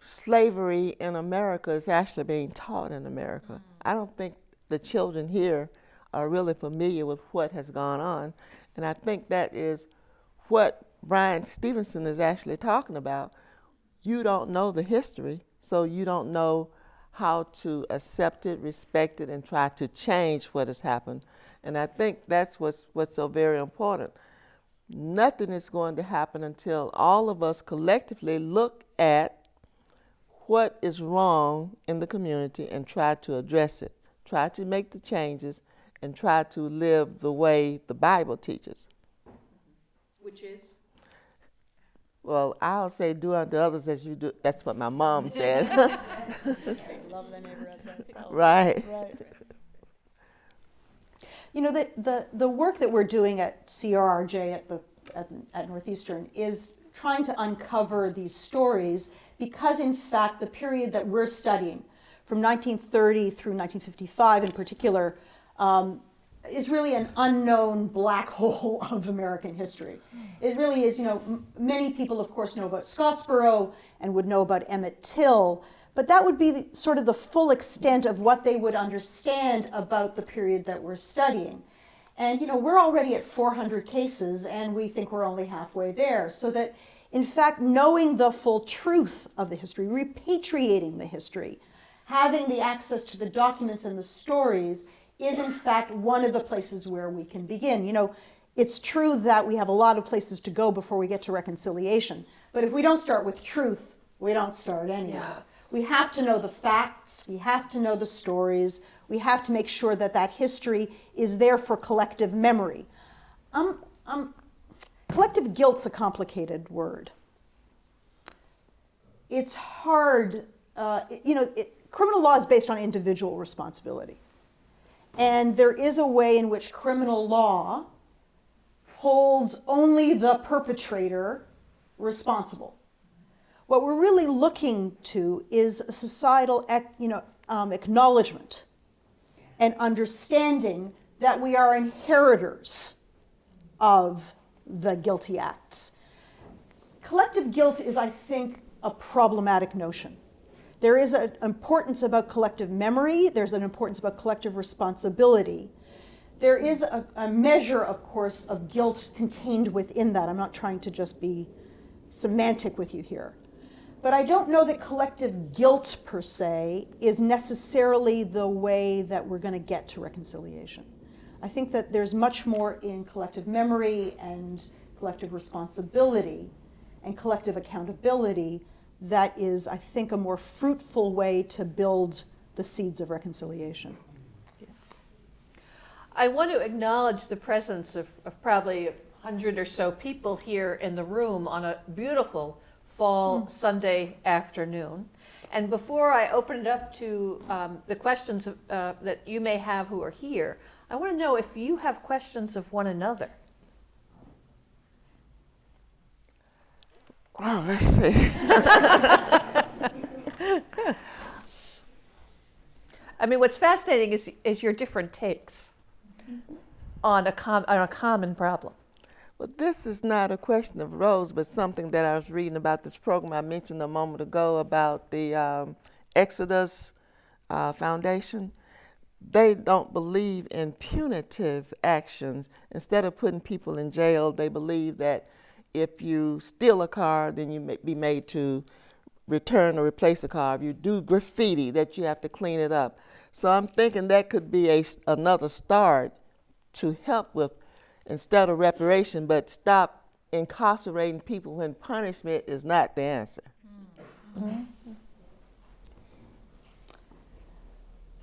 slavery in America is actually being taught in America. I don't think the children here are really familiar with what has gone on. And I think that is what Brian Stevenson is actually talking about. You don't know the history, so you don't know how to accept it, respect it, and try to change what has happened. And I think that's what's so very important. Nothing is going to happen until all of us collectively look at what is wrong in the community and try to address it, try to make the changes, and try to live the way the Bible teaches. Which is? Well, I'll say do unto others as you do. That's what my mom said. Love thy neighbor as thyself. Right. You know, the work that we're doing at CRRJ at Northeastern is trying to uncover these stories because, in fact, the period that we're studying, from 1930 through 1955 in particular, is really an unknown black hole of American history. It really is, you know, many people, of course, know about Scottsboro and would know about Emmett Till, but that would be sort of the full extent of what they would understand about the period that we're studying. And we're already at 400 cases, and we think we're only halfway there. So that, in fact, knowing the full truth of the history, repatriating the history, having the access to the documents and the stories is, in fact, one of the places where we can begin. It's true that we have a lot of places to go before we get to reconciliation. But if we don't start with truth, we don't start anywhere. Yeah. We have to know the facts. We have to know the stories. We have to make sure that that history is there for collective memory. Collective guilt's a complicated word. It's hard. Criminal law is based on individual responsibility. And there is a way in which criminal law holds only the perpetrator responsible. What we're really looking to is a societal acknowledgement and understanding that we are inheritors of the guilty acts. Collective guilt is, I think, a problematic notion. There is an importance about collective memory. There's an importance about collective responsibility. There is a measure, of course, of guilt contained within that. I'm not trying to just be semantic with you here. But I don't know that collective guilt, per se, is necessarily the way that we're going to get to reconciliation. I think that there's much more in collective memory and collective responsibility and collective accountability that is, I think, a more fruitful way to build the seeds of reconciliation. Yes. I want to acknowledge the presence of probably 100 or so people here in the room on a beautiful fall Sunday afternoon. And before I open it up to the questions that you may have who are here, I want to know if you have questions of one another. Oh, let's see. I mean, what's fascinating is your different takes on a common problem. Well, this is not a question of Rose, but something that I was reading about this program I mentioned a moment ago about the Exodus Foundation. They don't believe in punitive actions. Instead of putting people in jail, they believe that if you steal a car, then you may be made to return or replace a car. If you do graffiti, that you have to clean it up. So I'm thinking that could be another start to help with, instead of reparation, but stop incarcerating people when punishment is not the answer. Mm-hmm.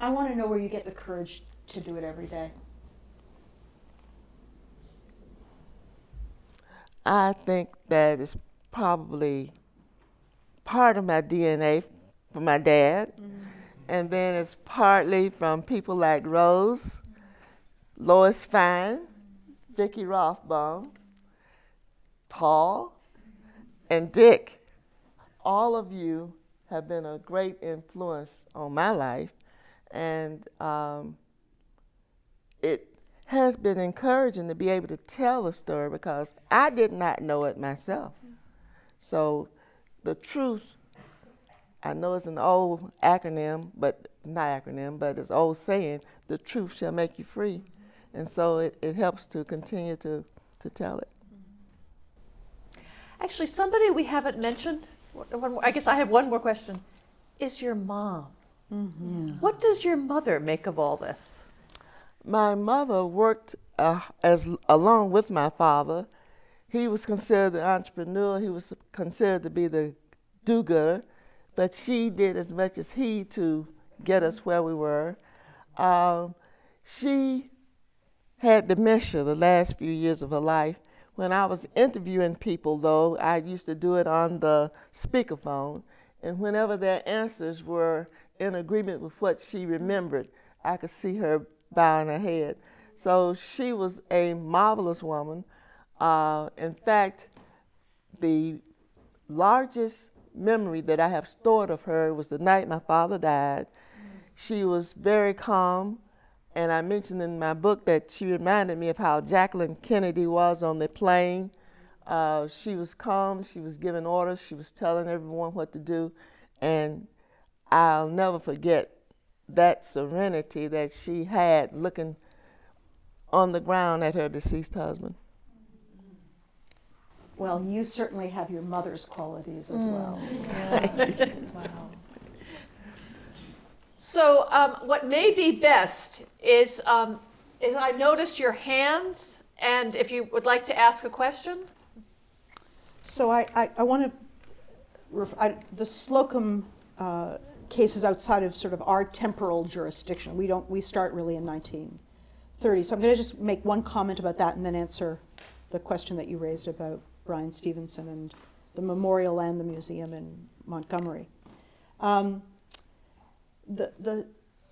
I want to know where you get the courage to do it every day. I think that it's probably part of my DNA from my dad, and then it's partly from people like Rose, Lois Fine, Vicki Rothbaum, Paul, and Dick. All of you have been a great influence on my life, and it has been encouraging to be able to tell a story because I did not know it myself. So the truth, I know it's an old acronym, but not acronym, but it's old saying, the truth shall make you free. And so it helps to continue to tell it. Actually, somebody we haven't mentioned, I guess I have one more question, is your mom. Mm-hmm. What does your mother make of all this? My mother worked along with my father. He was considered the entrepreneur. He was considered to be the do-gooder, but she did as much as he to get us where we were. She had dementia the last few years of her life. When I was interviewing people, though, I used to do it on the speakerphone, and whenever their answers were in agreement with what she remembered, I could see her bowing her head. So she was a marvelous woman. In fact, the largest memory that I have stored of her was the night my father died. She was very calm, and I mentioned in my book that she reminded me of how Jacqueline Kennedy was on the plane. She was calm, she was giving orders, she was telling everyone what to do, and I'll never forget that serenity that she had looking on the ground at her deceased husband. Well, you certainly have your mother's qualities as well. Wow. So what may be best is I noticed your hands, and if you would like to ask a question. So I want to, the Slocum case is outside of sort of our temporal jurisdiction. We start really in 1930. So I'm going to just make one comment about that and then answer the question that you raised about Bryan Stevenson and the memorial and the museum in Montgomery. The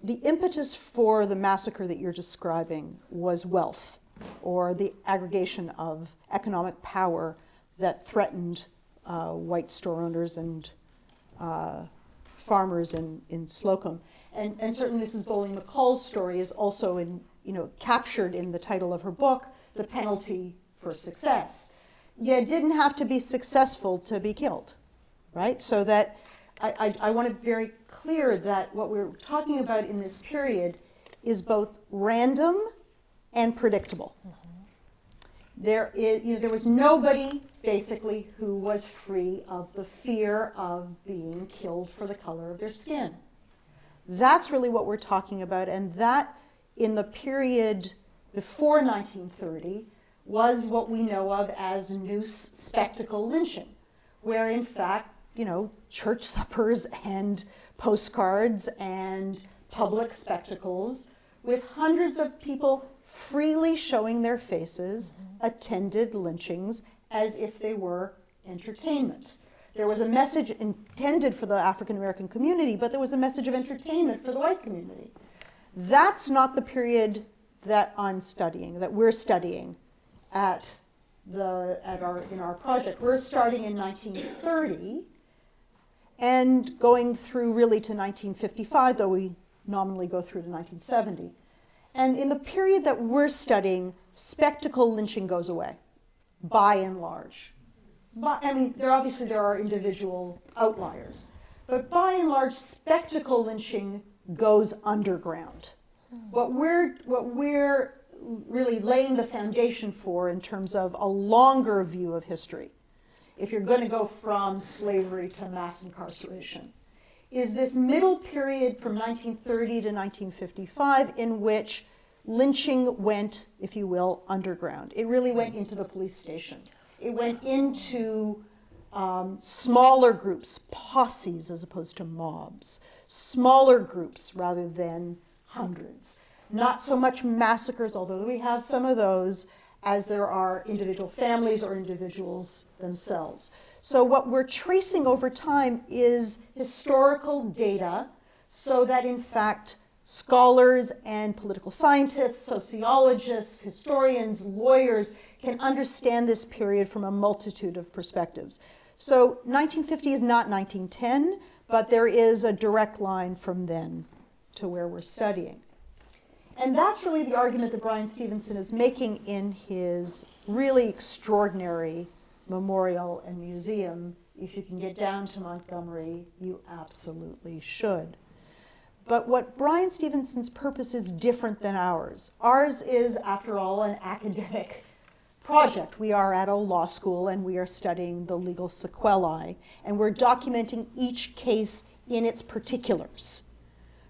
impetus for the massacre that you're describing was wealth, or the aggregation of economic power that threatened white store owners and farmers in Slocum. And certainly Mrs. Bolling McCall's story is also captured in the title of her book, The Penalty for Success. You didn't have to be successful to be killed, right? So that I want to be very clear that what we're talking about in this period is both random and predictable. There was nobody basically who was free of the fear of being killed for the color of their skin. That's really what we're talking about, and that in the period before 1930 was what we know of as noose spectacle lynching, where in fact, church suppers and postcards and public spectacles with hundreds of people freely showing their faces attended lynchings as if they were entertainment. There was a message intended for the African American community, but there was a message of entertainment for the white community. That's not the period that I'm studying, that we're studying in our project. We're starting in 1930 and going through really to 1955, though we nominally go through to 1970. And in the period that we're studying, spectacle lynching goes away, by and large. But, there are individual outliers, but by and large, spectacle lynching goes underground. What we're really laying the foundation for in terms of a longer view of history, if you're going to go from slavery to mass incarceration, is this middle period from 1930 to 1955 in which lynching went, if you will, underground. It really went into the police station. It went into smaller groups, posses as opposed to mobs, smaller groups rather than hundreds. Not so much massacres, although we have some of those, as there are individual families or individuals themselves. So what we're tracing over time is historical data so that in fact scholars and political scientists, sociologists, historians, lawyers can understand this period from a multitude of perspectives. So 1950 is not 1910, but there is a direct line from then to where we're studying. And that's really the argument that Bryan Stevenson is making in his really extraordinary memorial and museum. If you can get down to Montgomery, you absolutely should. But what Bryan Stevenson's purpose is different than ours. Ours is, after all, an academic project. We are at a law school and we are studying the legal sequelae, and we're documenting each case in its particulars.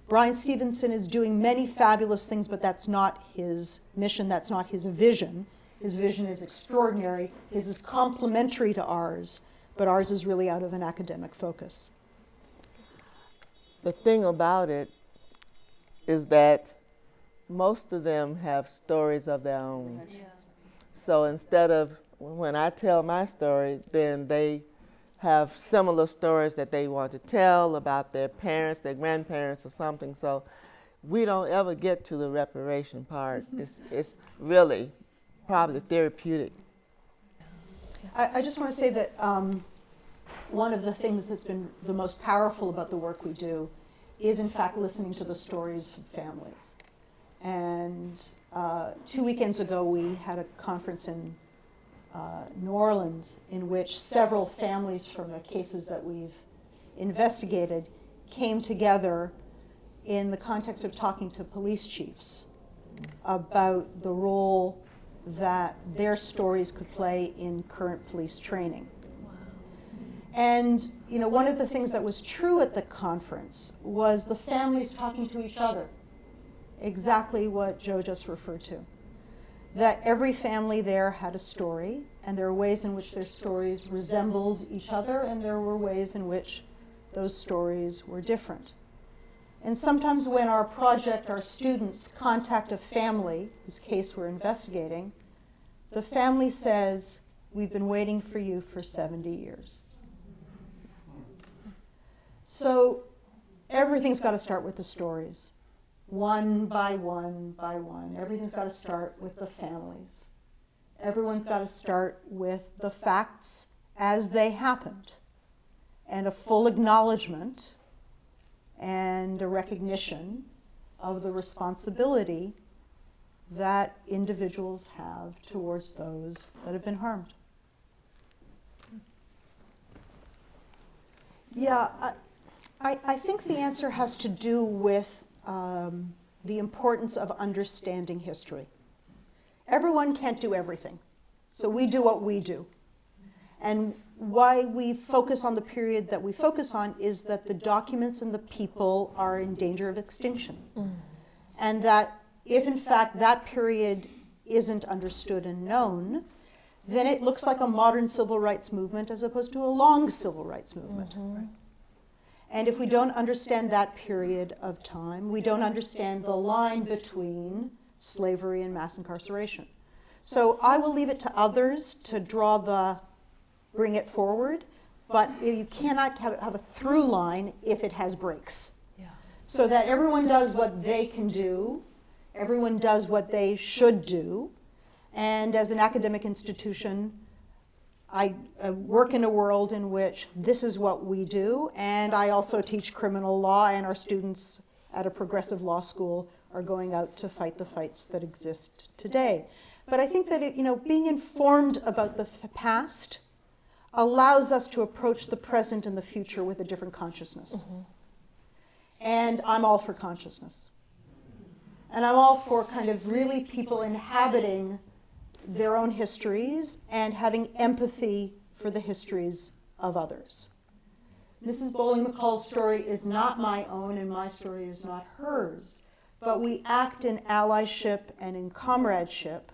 Bryan Stevenson is doing many fabulous things, but that's not his mission, that's not his vision. His vision is extraordinary. His is complementary to ours, but ours is really out of an academic focus. The thing about it is that most of them have stories of their own. Yeah. So instead of, when I tell my story, then they have similar stories that they want to tell about their parents, their grandparents or something. So we don't ever get to the reparation part. It's really probably therapeutic. I just want to say that one of the things that's been the most powerful about the work we do is in fact listening to the stories of families. And 2 weekends ago we had a conference in New Orleans in which several families from the cases that we've investigated came together in the context of talking to police chiefs about the role that their stories could play in current police training. And one of the things that was true at the conference was the families talking to each other, exactly what Joe just referred to. That every family there had a story, and there were ways in which their stories resembled each other, and there were ways in which those stories were different. And sometimes when our students contact a family, this case we're investigating, the family says, "We've been waiting for you for 70 years. So everything's got to start with the stories. One by one by one. Everything's got to start with the families. Everyone's got to start with the facts as they happened, and a full acknowledgement and a recognition of the responsibility that individuals have towards those that have been harmed." Yeah, I think the answer has to do with the importance of understanding history. Everyone can't do everything, so we do what we do. And why we focus on the period that we focus on is that the documents and the people are in danger of extinction. And that if in fact that period isn't understood and known, then it looks like a modern civil rights movement as opposed to a long civil rights movement. And if we don't understand that period of time, we don't understand the line between slavery and mass incarceration. So I will leave it to others to bring it forward, but you cannot have a through line if it has breaks. Yeah. So that everyone does what they can do, everyone does what they should do, and as an academic institution, I work in a world in which this is what we do, and I also teach criminal law, and our students at a progressive law school are going out to fight the fights that exist today. But I think that being informed about the past allows us to approach the present and the future with a different consciousness. And I'm all for consciousness. And I'm all for kind of really people inhabiting their own histories and having empathy for the histories of others. Mrs. Bolling McCall's story is not my own, and my story is not hers, but we act in allyship and in comradeship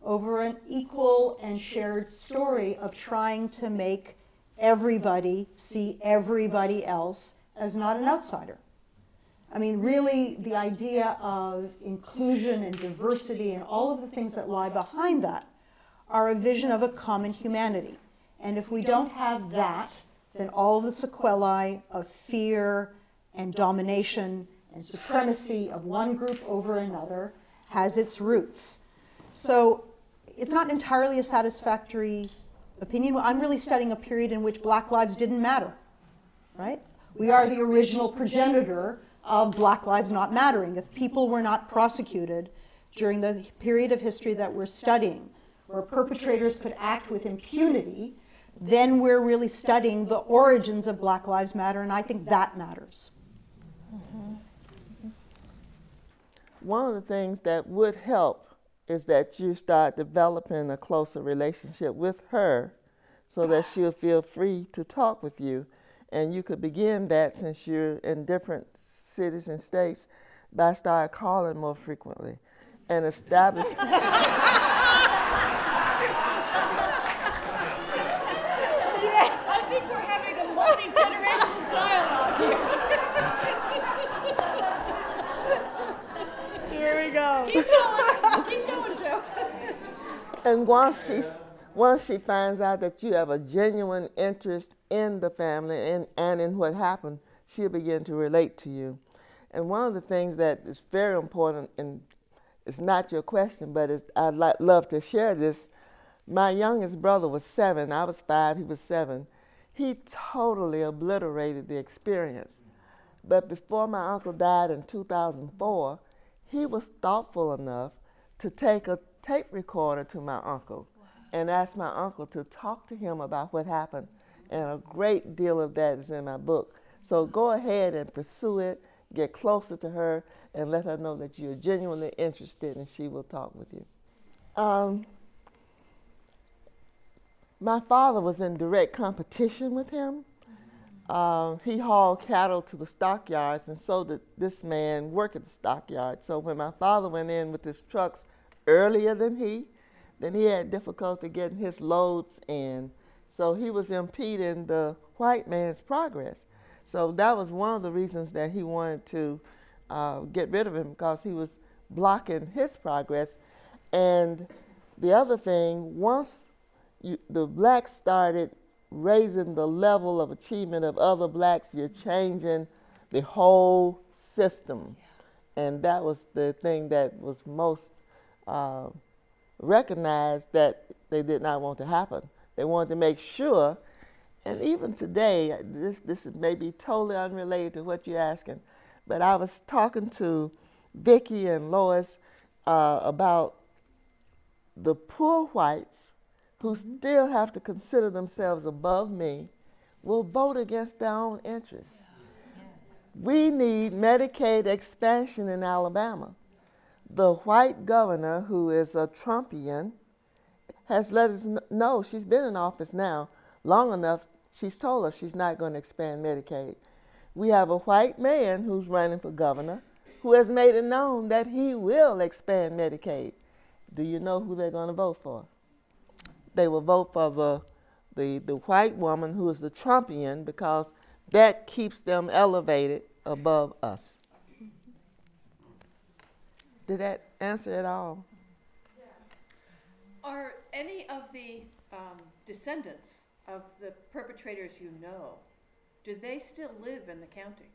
over an equal and shared story of trying to make everybody see everybody else as not an outsider. I mean, really, the idea of inclusion and diversity and all of the things that lie behind that are a vision of a common humanity. And if we don't have that, then all the sequelae of fear and domination and supremacy of one group over another has its roots. So it's not entirely a satisfactory opinion. I'm really studying a period in which Black lives didn't matter, right? We are the original progenitor of Black lives not mattering. If people were not prosecuted during the period of history that we're studying, where perpetrators could act with impunity, then we're really studying the origins of Black Lives Matter, and I think that matters. One of the things that would help is that you start developing a closer relationship with her so that she'll feel free to talk with you. And you could begin that, since you're in different cities and states, by start calling more frequently and establish. I think we're having a multi-generational dialogue here. Here we go. Keep going, Joe. And once she finds out that you have a genuine interest in the family and in what happened, she'll begin to relate to you. And one of the things that is very important, and it's not your question, but I'd love to share this. My youngest brother was 7, I was 5, he was 7. He totally obliterated the experience. But before my uncle died in 2004, he was thoughtful enough to take a tape recorder to my uncle and ask my uncle to talk to him about what happened. And a great deal of that is in my book. So go ahead and pursue it. get closer to her and let her know that you're genuinely interested, and she will talk with you. My father was in direct competition with him. He hauled cattle to the stockyards, and so did this man work at the stockyard. So when my father went in with his trucks earlier than then he had difficulty getting his loads in. So he was impeding the white man's progress. So that was one of the reasons that he wanted to get rid of him, because he was blocking his progress. And the other thing, once the blacks started raising the level of achievement of other blacks, you're changing the whole system. And that was the thing that was most recognized that they did not want to happen. They wanted to make sure, and even today, this is maybe totally unrelated to what you're asking, but I was talking to Vicki and Lois about the poor whites who still have to consider themselves above me will vote against their own interests. We need Medicaid expansion in Alabama. The white governor, who is a Trumpian, has let us know, she's been in office now long enough, she's told us she's not going to expand Medicaid. We have a white man who's running for governor who has made it known that he will expand Medicaid. Do you know who they're going to vote for? They will vote for the white woman who is the Trumpian, because that keeps them elevated above us. Did that answer it all? Are any of the descendants of the perpetrators you know, do they still live in the county?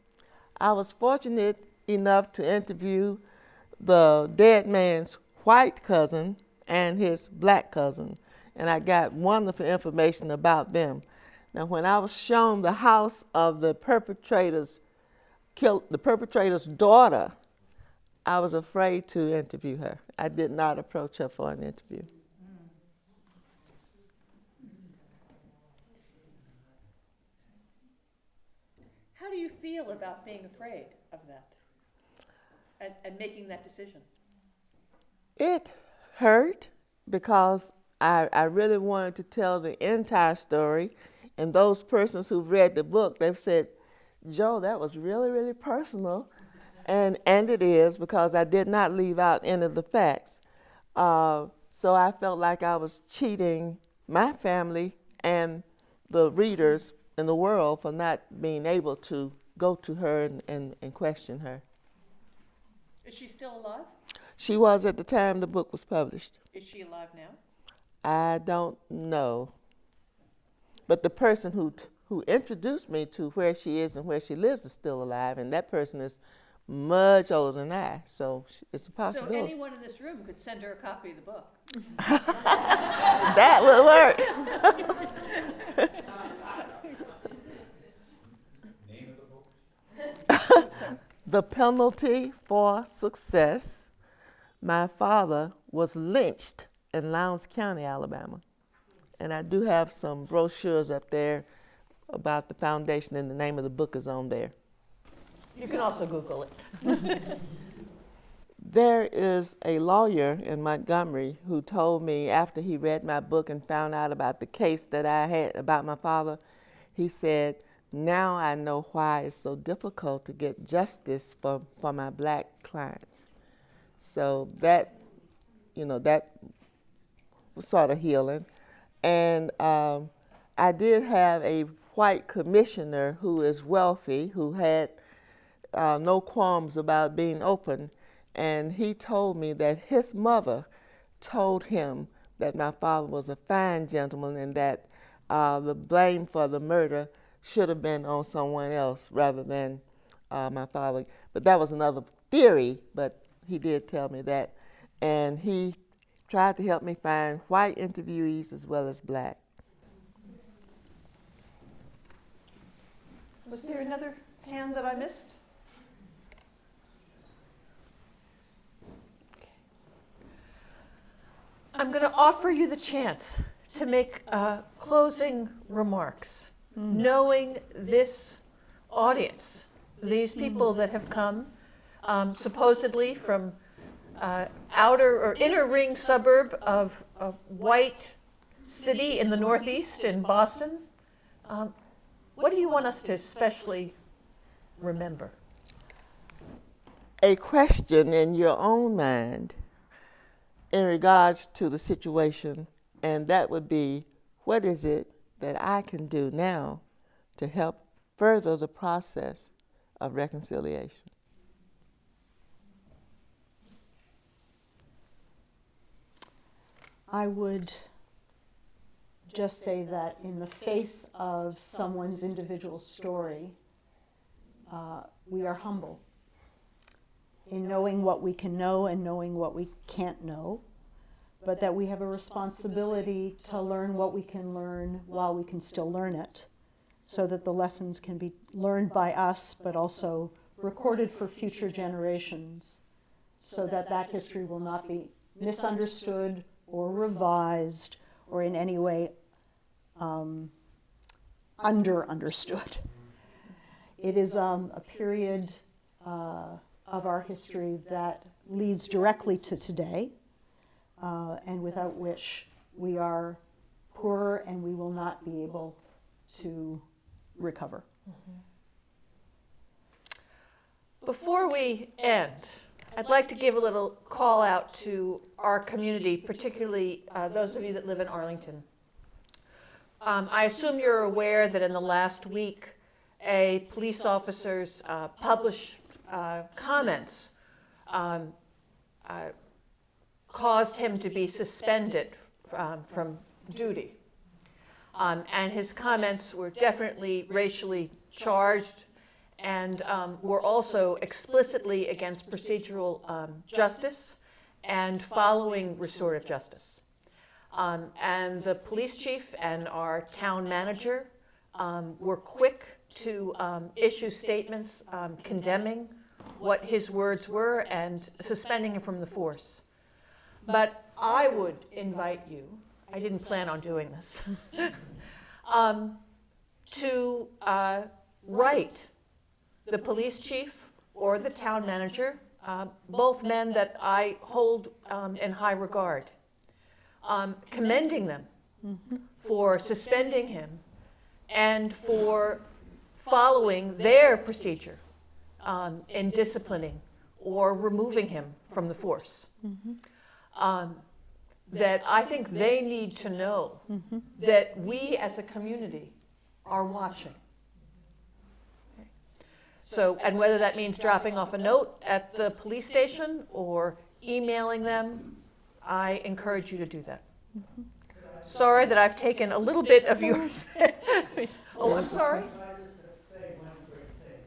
I was fortunate enough to interview the dead man's white cousin and his black cousin, and I got wonderful information about them. Now, when I was shown the house of the perpetrator's daughter, I was afraid to interview her. I did not approach her for an interview. How do you feel about being afraid of that and making that decision? It hurt because I really wanted to tell the entire story, and those persons who've read the book, they've said, Joe, that was really, really personal, and it is, because I did not leave out any of the facts. So I felt like I was cheating my family and the readers in the world for not being able to go to her and question her. Is she still alive? She was at the time the book was published. Is she alive now? I don't know. But the person who introduced me to where she is and where she lives is still alive, and that person is much older than I, so it's a possibility. So anyone in this room could send her a copy of the book. That would work. Name of the book? The Penalty for Success. My father was lynched in Lowndes County, Alabama. And I do have some brochures up there about the foundation, and the name of the book is on there. You can also Google it. There is a lawyer in Montgomery who told me, after he read my book and found out about the case that I had about my father, he said, now I know why it's so difficult to get justice for my black clients. So that, that was sort of healing. And I did have a white commissioner who is wealthy, who had no qualms about being open, and he told me that his mother told him that my father was a fine gentleman, and that the blame for the murder should have been on someone else rather than my father. But that was another theory, but he did tell me that. And he tried to help me find white interviewees as well as black. Was there another hand that I missed? I'm going to offer you the chance to make closing remarks, knowing this audience these people that have come, supposedly from outer or inner ring suburb of a white city in the Northeast in Boston. What do you want us to especially remember? A question in your own mind in regards to the situation, and that would be, what is it that I can do now to help further the process of reconciliation? I would just say that in the face of someone's individual story, we are humble in knowing what we can know and knowing what we can't know, but that we have a responsibility to learn what we can learn while we can still learn it, so that the lessons can be learned by us, but also recorded for future generations, so that that history will not be misunderstood or revised or in any way under-understood. It is a period of our history that leads directly to today, and without which we are poorer and we will not be able to recover. Before we end, I'd like to give a little call out to our community, particularly those of you that live in Arlington. I assume you're aware that in the last week, a police officer's published comments caused him to be suspended from duty. And his comments were definitely racially charged and were also explicitly against procedural justice and following restorative justice. And the police chief and our town manager were quick to issue statements condemning what his words were and suspending him from the force. But I would invite you, I didn't plan on doing this, to write the police chief or the town manager, both men that I hold in high regard, commending them for suspending him and for following their procedure in disciplining or removing him from the force. That I think they need to know that we as a community are watching. So, and whether that means dropping off a note at the police station or emailing them, I encourage you to do that. Sorry that I've taken a little bit of yours. Oh, I'm sorry. Can I just say one quick thing?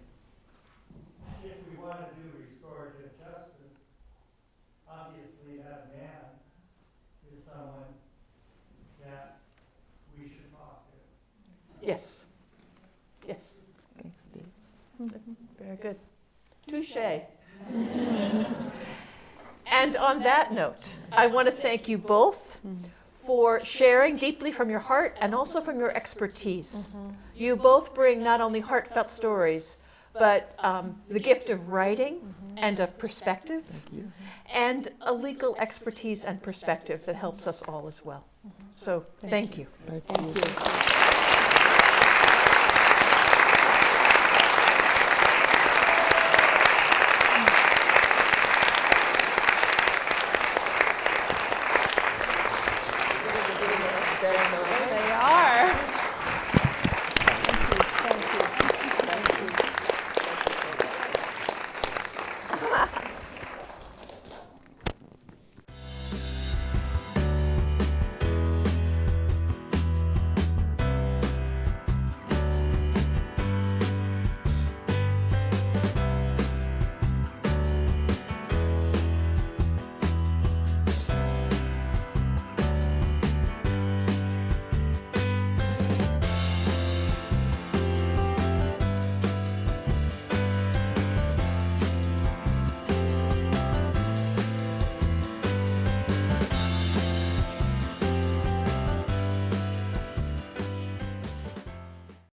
If we want to do restorative justice, obviously that man is someone that we should talk to. Yes. Yes. Very good. Touché. And on that note, I want to thank you both for sharing deeply from your heart and also from your expertise. You both bring not only heartfelt stories, but the gift of writing and of perspective, and a legal expertise and perspective that helps us all as well. So thank you. Thank you.